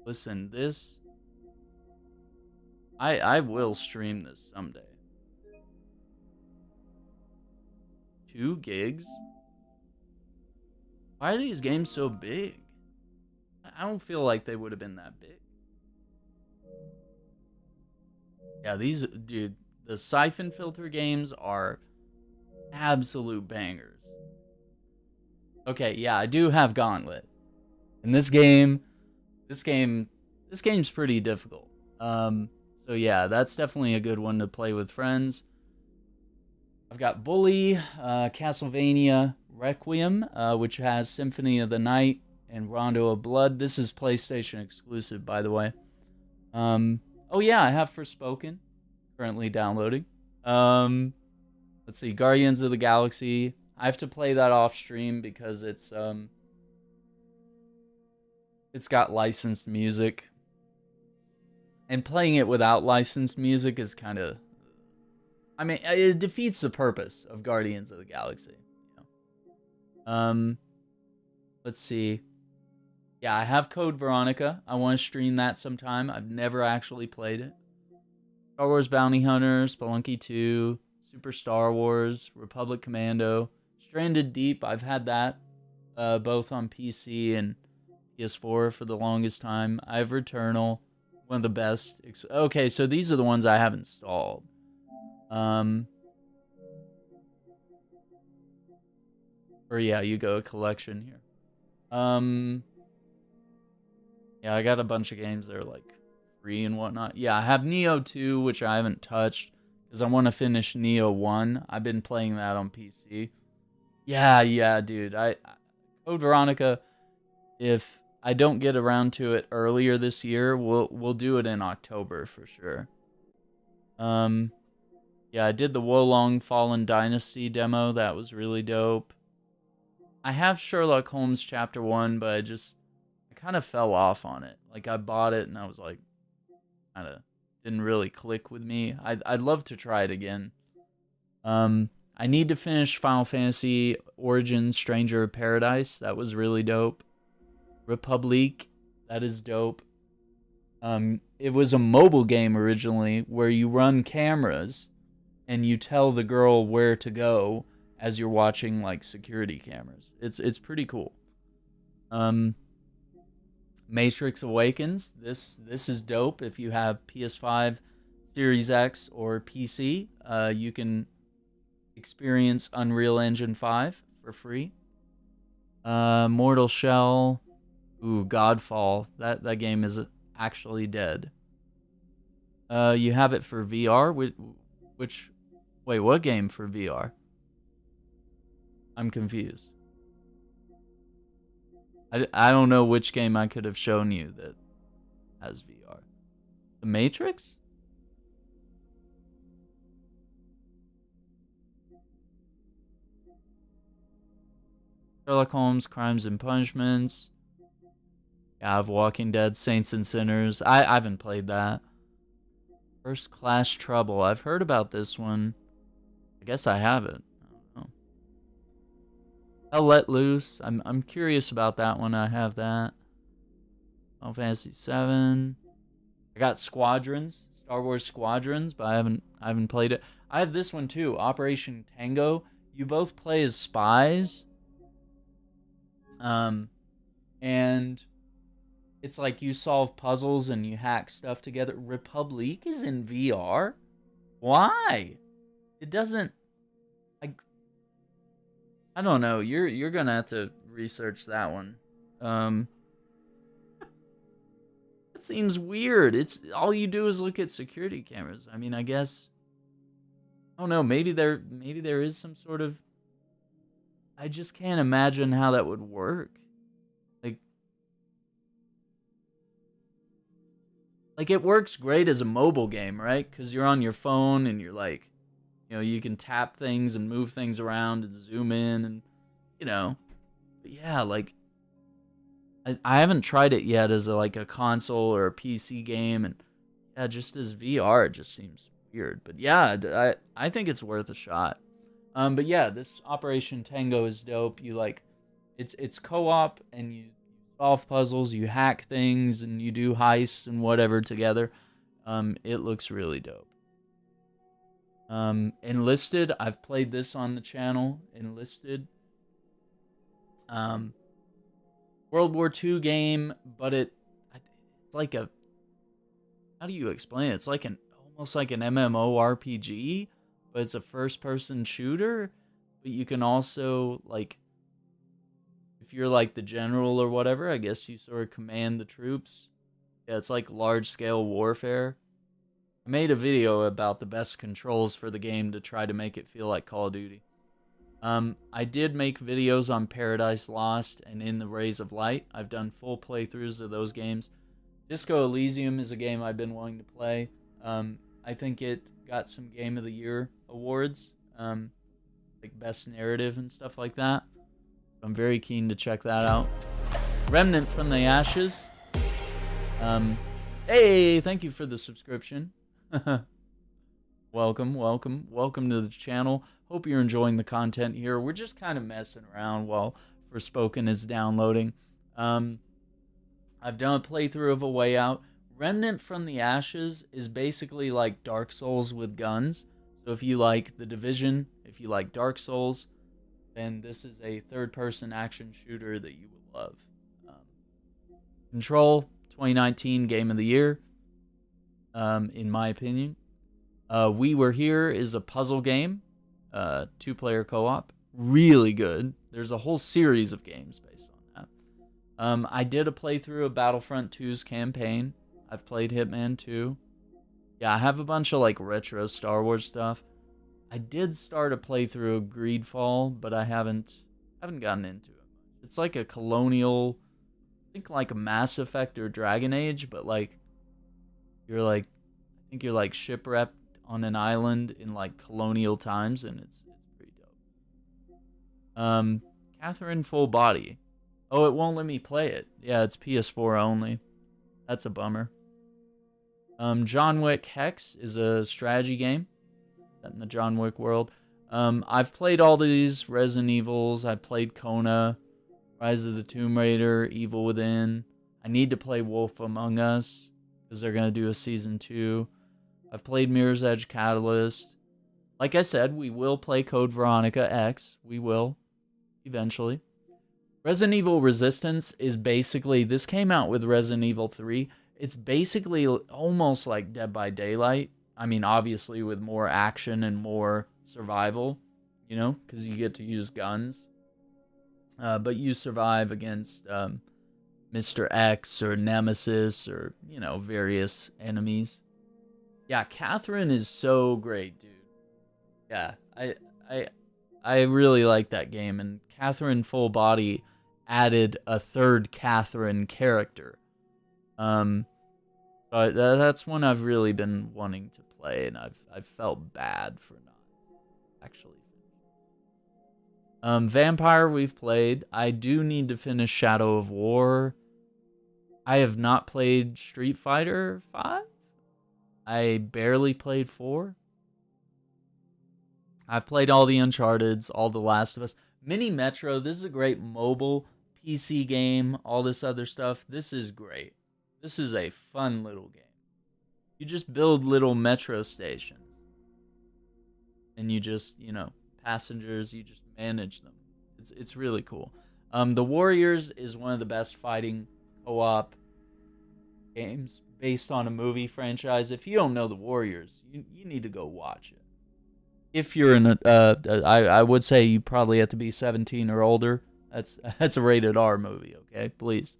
Listen, this... I will stream this someday. 2 gigs? Why are these games so big? I don't feel like they would have been that big. Yeah, these, dude, the Siphon Filter games are absolute bangers. Okay, yeah, I do have Gauntlet. And this game's pretty difficult. So yeah, that's definitely a good one to play with friends. I've got Bully, Castlevania Requiem, which has Symphony of the Night and Rondo of Blood. This is PlayStation exclusive, by the way. Oh yeah, I have Forspoken, currently downloading. Let's see, Guardians of the Galaxy. I have to play that off stream because it's got licensed music. And playing it without licensed music is kind of... I mean, it defeats the purpose of Guardians of the Galaxy. You know? Let's see. Yeah, I have Code Veronica. I want to stream that sometime. I've never actually played it. Star Wars Bounty Hunter, Spelunky 2, Super Star Wars, Republic Commando, Stranded Deep. I've had that both on PC and PS4 for the longest time. I have Returnal, one of the best. Okay, so these are the ones I have installed. Or yeah, you go collection here. Yeah, I got a bunch of games that are like free and whatnot. Yeah, I have Neo 2, which I haven't touched because I want to finish Neo 1. I've been playing that on PC. Yeah, dude. Code Veronica, if I don't get around to it earlier this year, we'll do it in October for sure. Yeah, I did the Wolong Fallen Dynasty demo. That was really dope. I have Sherlock Holmes Chapter 1, but I kind of fell off on it. Like, I bought it and I was like, kind of didn't really click with me. I'd love to try it again. I need to finish Final Fantasy Origins Stranger of Paradise. That was really dope. Republic, that is dope. It was a mobile game originally where you run cameras and you tell the girl where to go as you're watching like security cameras. It's pretty cool. Matrix Awakens. This is dope. If you have PS5, Series X, or PC, you can experience Unreal Engine 5 for free. Mortal Shell. Ooh, Godfall. That game is actually dead. You have it for VR. Wait, what game for VR? I'm confused. I don't know which game I could have shown you that has VR. The Matrix? Sherlock Holmes, Crimes and Punishments. Yeah, I have Walking Dead, Saints and Sinners. I haven't played that. First Class Trouble. I've heard about this one. I guess I haven't. I don't know. Hell Let Loose. I'm curious about that one. I have that. Final Fantasy 7. I got Squadrons, Star Wars Squadrons, but I haven't played it. I have this one too, Operation Tango. You both play as spies. And it's like you solve puzzles and you hack stuff together. Republic is in VR? Why? It doesn't... I don't know. You're gonna have to research that one. It seems weird. It's all you do is look at security cameras. I mean, I guess... I don't know. Maybe there is some sort of... I just can't imagine how that would work. Like it works great as a mobile game, right? Because you're on your phone and you're like, you know, you can tap things and move things around and zoom in and, you know. But yeah, like, I haven't tried it yet as a console or a PC game. And yeah, just as VR, it just seems weird. But yeah, I think it's worth a shot. But yeah, this Operation Tango is dope. You it's co-op and you solve puzzles, you hack things, and you do heists and whatever together. It looks really dope. Enlisted, I've played this on the channel. Enlisted. World War II game, but it's like a... How do you explain it? It's like almost like an MMORPG, but it's a first-person shooter. But you can also, if you're the general or whatever, I guess you sort of command the troops. Yeah, it's like large-scale warfare. I made a video about the best controls for the game to try to make it feel like Call of Duty. I did make videos on Paradise Lost and In the Rays of Light. I've done full playthroughs of those games. Disco Elysium is a game I've been wanting to play. I think it got some Game of the Year awards, like Best Narrative and stuff like that. I'm very keen to check that out. Remnant from the Ashes. Hey, thank you for the subscription. Welcome to the channel. Hope you're enjoying the content here. We're just kind of messing around while Forspoken is downloading. I've done a playthrough of A Way Out. Remnant from the Ashes is basically like Dark Souls with guns. So if you like The Division, if you like Dark Souls, then this is a third-person action shooter that you will love. Control, 2019 Game of the Year, in my opinion. We Were Here is a puzzle game, 2-player co-op. Really good. There's a whole series of games based on that. I did a playthrough of Battlefront 2's campaign. I've played Hitman 2. Yeah, I have a bunch of retro Star Wars stuff. I did start a playthrough of Greedfall, but I haven't gotten into it. It's like a colonial, I think like a Mass Effect or Dragon Age, but you're shipwrecked on an island in colonial times, and it's pretty dope. Catherine Full Body. Oh, it won't let me play it. Yeah, it's PS4 only. That's a bummer. John Wick Hex is a strategy game set in the John Wick world. I've played all these Resident Evils. I've played Kona, Rise of the Tomb Raider, Evil Within. I need to play Wolf Among Us because they're going to do a season 2. I've played Mirror's Edge Catalyst. Like I said, we will play Code Veronica X. We will, eventually. Resident Evil Resistance is basically, this came out with Resident Evil 3. It's basically almost like Dead by Daylight. I mean, obviously with more action and more survival, you know, because you get to use guns. But you survive against Mr. X or Nemesis or, you know, various enemies. Yeah, Catherine is so great, dude. Yeah, I really like that game, and Catherine Full Body added a third Catherine character. But that's one I've really been wanting to play, and I've felt bad for not actually. Vampire we've played. I do need to finish Shadow of War. I have not played Street Fighter 5. I barely played 4. I've played all the Uncharted's, all the Last of Us. Mini Metro, this is a great mobile PC game, all this other stuff. This is great. This is a fun little game. You just build little metro stations. And you just, you know, passengers, you just manage them. It's really cool. The Warriors is one of the best fighting co-op games based on a movie franchise. If you don't know The Warriors, you need to go watch it. If you're in I would say you probably have to be 17 or older. That's a rated R movie, okay? Please.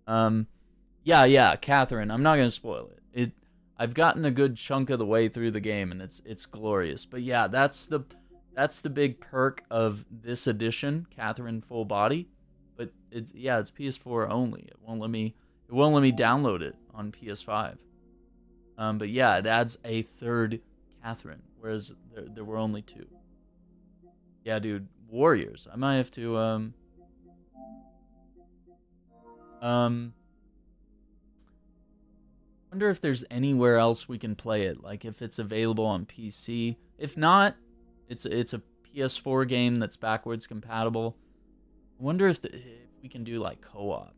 Yeah, Catherine. I'm not gonna spoil it. I've gotten a good chunk of the way through the game, and it's glorious. But yeah, that's the big perk of this edition, Catherine Full Body. But it's PS4 only. It won't let me download it on PS5. But yeah, it adds a third Catherine, whereas there were only 2. Yeah, dude, Warriors. I might have to wonder if there's anywhere else we can play it, like if it's available on PC. If not, it's a PS4 game that's backwards compatible. I wonder if we can do like co-op.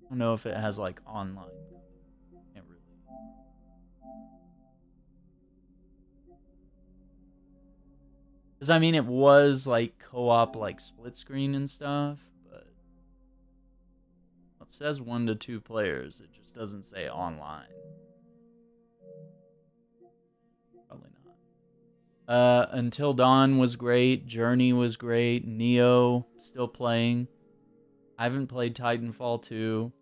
I don't know if it has like online. Can't really. Because I mean, it was like co-op, like split screen and stuff, but it says 1 to 2 players. It just doesn't say online. Probably not. Until Dawn was great. Journey was great. Neo, still playing. I haven't played Titanfall 2.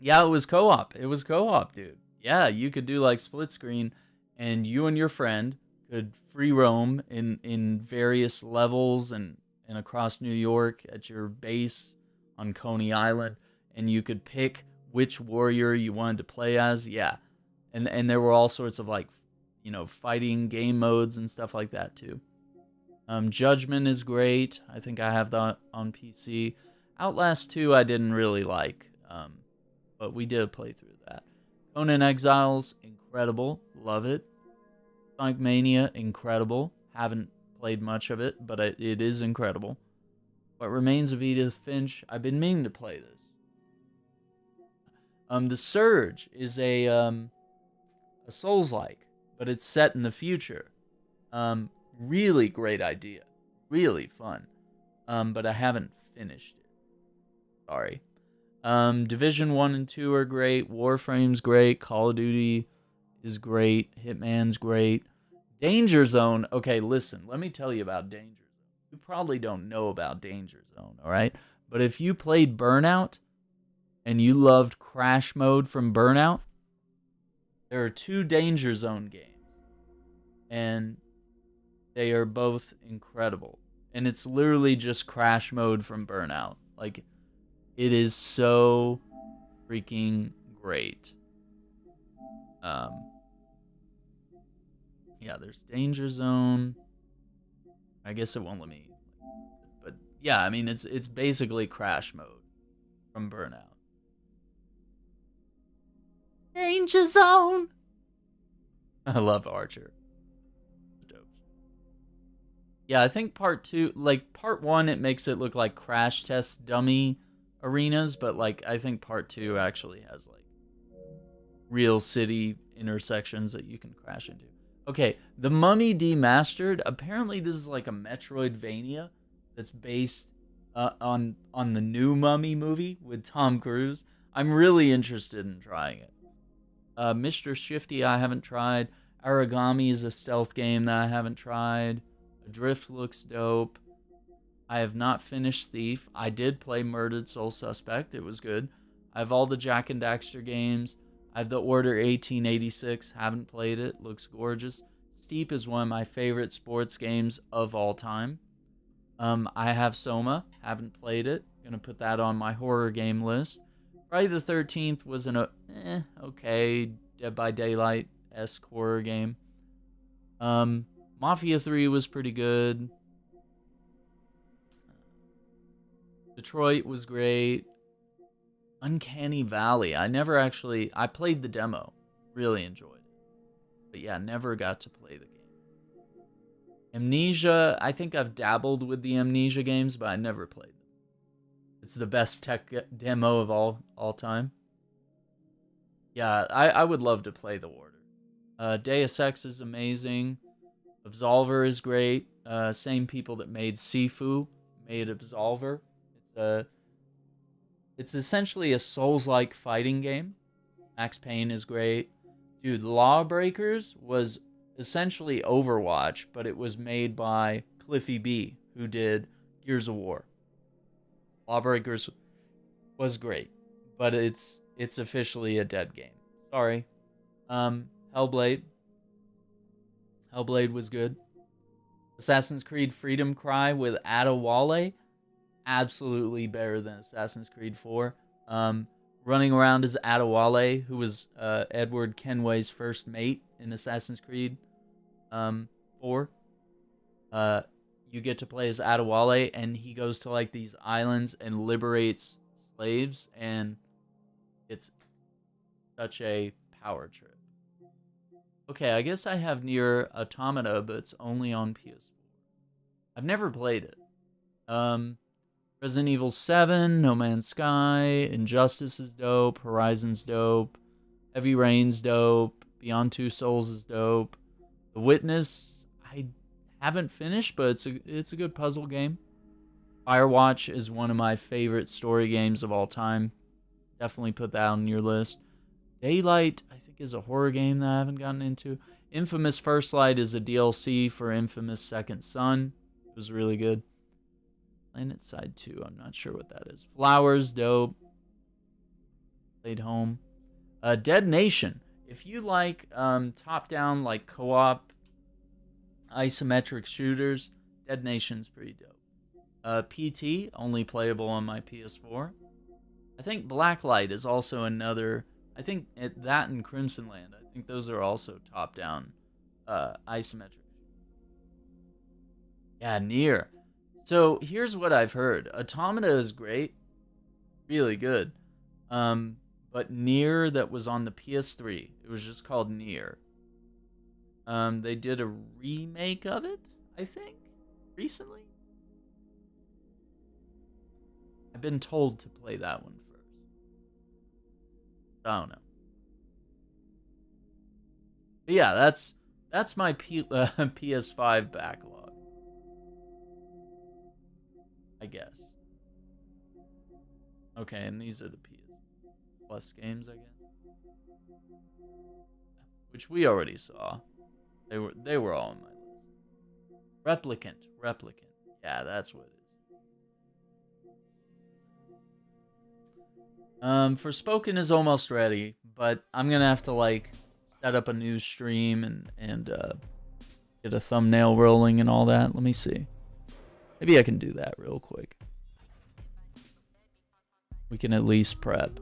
Yeah, it was co-op. It was co-op, dude. Yeah, you could do like split screen, and you and your friend could free roam in various levels and across New York at your base on Coney Island, and you could pick which warrior you wanted to play as. Yeah, and there were all sorts of like, you know, fighting game modes and stuff like that too. Judgment is great. I think I have that on PC. Outlast 2 I didn't really like, but we did play through that. Conan Exiles, incredible. Love it. Sonic Mania, incredible. Haven't played much of it, but it is incredible. What Remains of Edith Finch, I've been meaning to play this. The Surge is a Souls-like, but it's set in the future. Really great idea. Really fun. But I haven't finished it. Sorry. Division 1 and 2 are great. Warframe's great. Call of Duty is great. Hitman's great. Danger Zone. Okay, listen. Let me tell you about Danger Zone. You probably don't know about Danger Zone, all right? But if you played Burnout and you loved Crash Mode from Burnout, there are 2 Danger Zone games. And they are both incredible. And it's literally just Crash Mode from Burnout. Like, it is so freaking great. Yeah, there's Danger Zone. I guess it won't let me. But yeah, I mean, it's basically Crash Mode from Burnout. Danger Zone. I love Archer. Yeah, I think part 2, like part 1, it makes it look like crash test dummy arenas, but like I think part 2 actually has like real city intersections that you can crash into. Okay, The Mummy Demastered. Apparently, this is like a Metroidvania that's based on the new Mummy movie with Tom Cruise. I'm really interested in trying it. Mr. Shifty, I haven't tried. Origami is a stealth game that I haven't tried. Adrift looks dope. I have not finished Thief. I did play Murdered Soul Suspect. It was good. I have all the Jack and Daxter games. I have The Order 1886. Haven't played it. Looks gorgeous. Steep is one of my favorite sports games of all time. I have Soma. Haven't played it. Gonna put that on my horror game list. Friday the 13th was an okay Dead by Daylight-esque horror game. Mafia 3 was pretty good. Detroit was great. Uncanny Valley. I played the demo. Really enjoyed it. But yeah, never got to play the game. Amnesia. I think I've dabbled with the Amnesia games, but I never played them. It's the best tech demo of all time. Yeah, I would love to play The Order. Deus Ex is amazing. Absolver is great. Same people that made Sifu made Absolver. It's essentially a Souls-like fighting game. Max Payne is great. Dude, Lawbreakers was essentially Overwatch, but it was made by Cliffy B, who did Gears of War. Lawbreakers was great, but it's officially a dead game. Sorry. Hellblade. Hellblade was good. Assassin's Creed Freedom Cry with Adewale. Absolutely better than Assassin's Creed 4. Running around as Adewale, who was Edward Kenway's first mate in Assassin's Creed 4. You get to play as Adewale, and he goes to like these islands and liberates slaves, and it's such a power trip. Okay, I guess I have Nier Automata, but it's only on PS4. I've never played it. Resident Evil 7, No Man's Sky, Injustice is dope, Horizon's dope, Heavy Rain's dope, Beyond Two Souls is dope. The Witness, I haven't finished, but it's a good puzzle game. Firewatch is one of my favorite story games of all time. Definitely put that on your list. Daylight, I think, is a horror game that I haven't gotten into. Infamous First Light is a DLC for Infamous Second Son. It was really good. Planet Side 2, I'm not sure what that is. Flowers, dope. Played Home. Dead Nation. If you like top-down, like co-op isometric shooters, Dead Nation's pretty dope. PT, only playable on my PS4. I think Blacklight is also another. I think that and Crimson Land. I think those are also top-down isometric. Yeah, Nier. So here's what I've heard. Automata is great, really good. But Nier that was on the PS3, it was just called Nier. They did a remake of it, I think, recently. I've been told to play that one first. I don't know. But yeah, that's my PS5 backlog, I guess. Okay, and these are the PS Plus games, I guess, which we already saw. They were all on my list. Replicant. Yeah, that's what it is. Forspoken is almost ready, but I'm gonna have to like set up a new stream and get a thumbnail rolling and all that. Let me see. Maybe I can do that real quick. We can at least prep.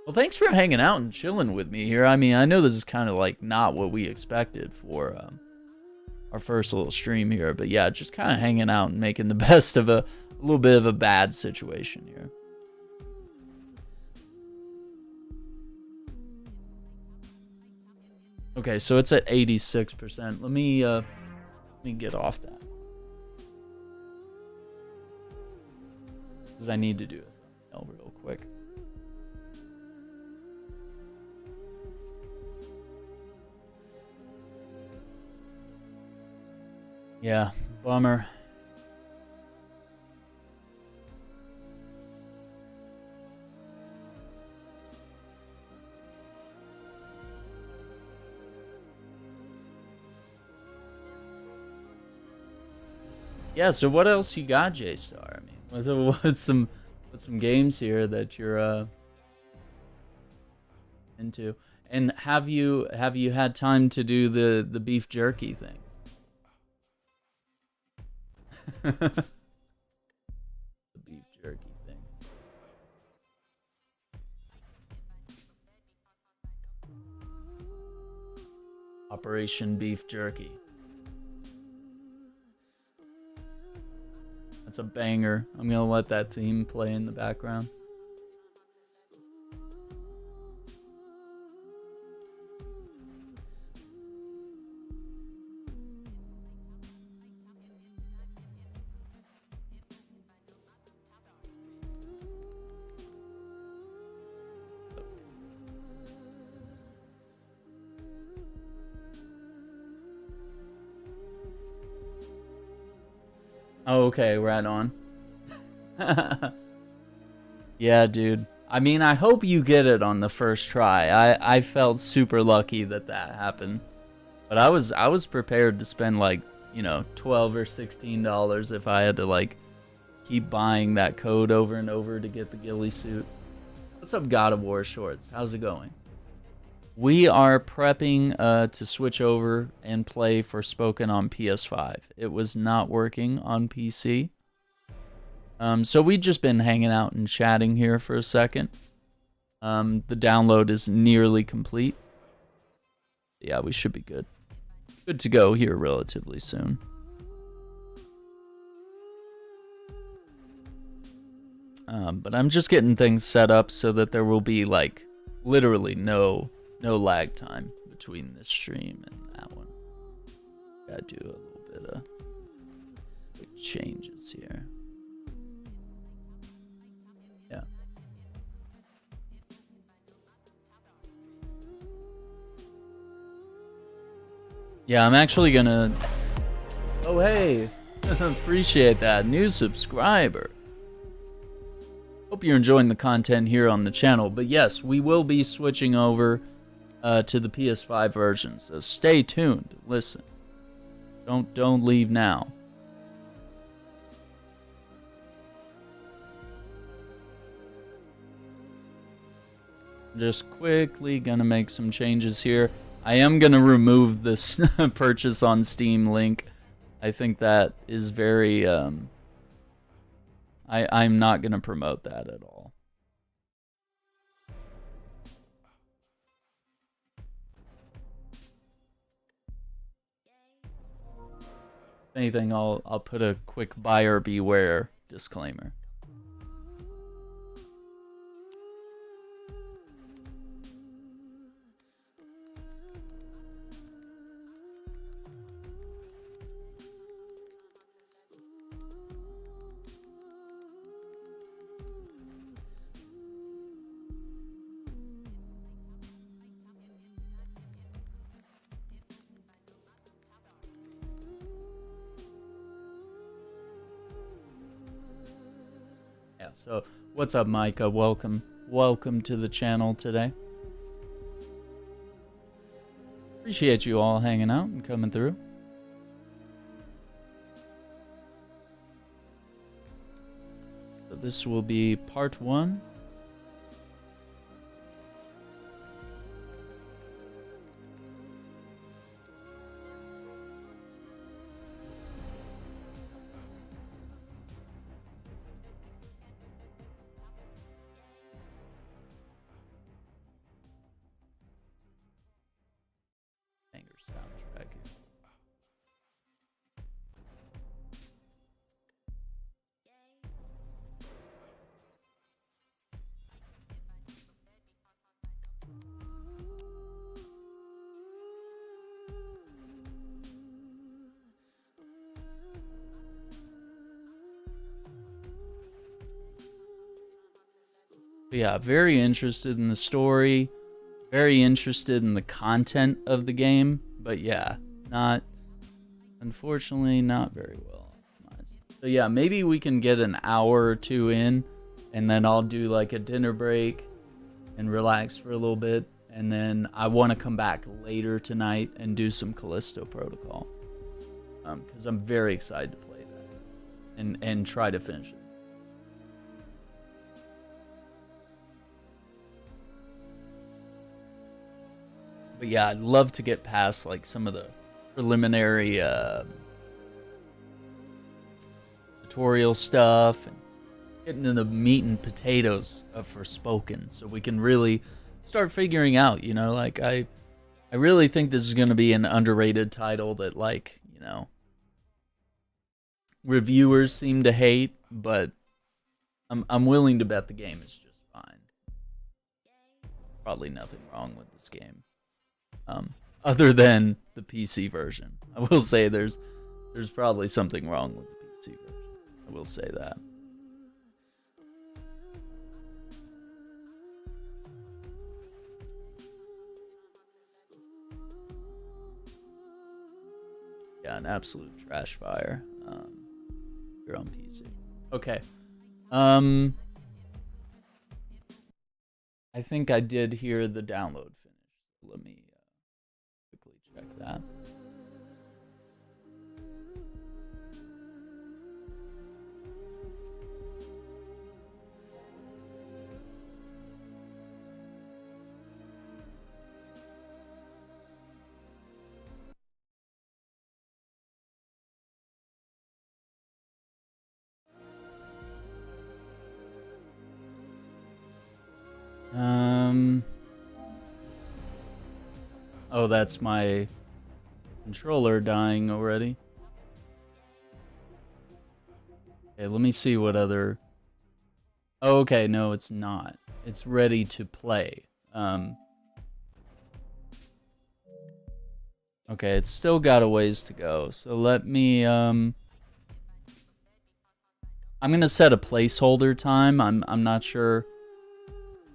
Well, thanks for hanging out and chilling with me here. I mean, I know this is kind of like not what we expected for our first little stream here, but yeah, just kind of hanging out and making the best of a little bit of a bad situation here. Okay, so it's at 86%. Let me Let me get off that. Because I need to do a thumbnail real quick. Yeah, bummer. Yeah, so what else you got, J-Star? I mean, what's some games here that you're into? And have you had time to do the beef jerky thing? The beef jerky thing. Operation Beef Jerky. That's a banger. I'm gonna let that theme play in the background. Oh, okay, right on. Yeah, dude. I mean, I hope you get it on the first try. I felt super lucky that happened. But I was prepared to spend like, you know, $12 or $16 if I had to like keep buying that code over and over to get the ghillie suit. What's up, God of War Shorts? How's it going? We are prepping to switch over and play Forspoken on PS5. It was not working on PC. So we've just been hanging out and chatting here for a second. The download is nearly complete. Yeah, we should be good. Good to go here relatively soon. But I'm just getting things set up so that there will be like literally no lag time between this stream and that one. Gotta do a little bit of quick changes here. Yeah. Yeah, I'm actually gonna... Oh, hey! Appreciate that. New subscriber. Hope you're enjoying the content here on the channel. But yes, we will be switching over to the PS5 version. So stay tuned. Listen. Don't leave now. Just quickly gonna make some changes here. I am gonna remove this purchase on Steam link. I think that is very I'm not gonna promote that at all. If anything, I'll put a quick buyer beware disclaimer. Yeah, so what's up, Micah? Welcome to the channel today. Appreciate you all hanging out and coming through. So this will be part 1. Soundtrack. But yeah, very interested in the story, very interested in the content of the game, but yeah, unfortunately, not very well optimized. So yeah, maybe we can get an hour or two in, and then I'll do like a dinner break and relax for a little bit, and then I want to come back later tonight and do some Callisto Protocol, because I'm very excited to play that and try to finish it. But yeah, I'd love to get past like some of the preliminary tutorial stuff and getting into the meat and potatoes of Forspoken, so we can really start figuring out, you know, like I really think this is going to be an underrated title that, like, you know, reviewers seem to hate, but I'm willing to bet the game is just fine. Probably nothing wrong with this game, other than the PC version. I will say there's probably something wrong with the PC version. I will say that. Yeah, an absolute trash fire. You're on PC. Okay. I think I did hear the download finish. Let me quickly check that. Oh, that's my controller dying already. Okay, let me see what other... Oh, okay, no, it's not. It's ready to play. Okay, it's still got a ways to go. So let me... I'm gonna set a placeholder time. I'm not sure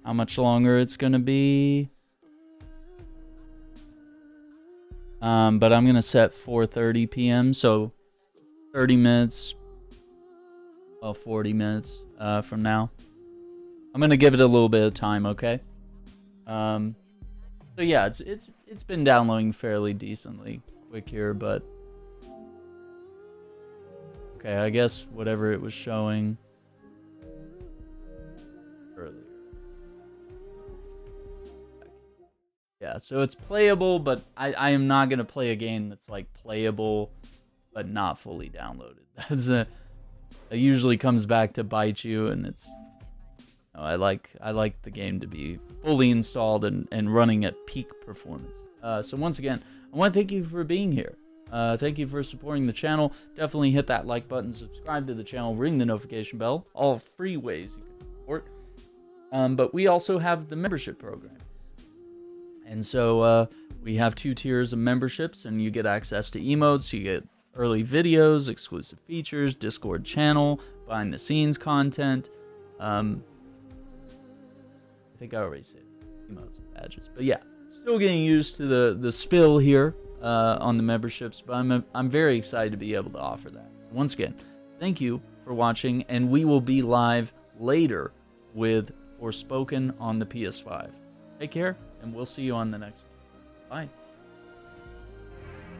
how much longer it's gonna be. But I'm gonna set 4:30 p.m. So 30 minutes, well, 40 minutes from now. I'm gonna give it a little bit of time, okay? So yeah, it's been downloading fairly decently quick here, but okay, I guess whatever it was showing earlier. Yeah, so it's playable, but I am not gonna play a game that's like playable but not fully downloaded. That usually comes back to bite you, and it's, you know, I like the game to be fully installed and running at peak performance. So once again, I want to thank you for being here. Thank you for supporting the channel. Definitely hit that like button, subscribe to the channel, ring the notification bell. All free ways you can support. But we also have the membership program. And so we have 2 tiers of memberships, and you get access to emotes, you get early videos, exclusive features, Discord channel, behind the scenes content. I think I already said emotes and badges, but yeah, still getting used to the spill here on the memberships, but I'm very excited to be able to offer that. So once again, thank you for watching, and we will be live later with Forspoken on the PS5. Take care, and we'll see you on the next one. Bye.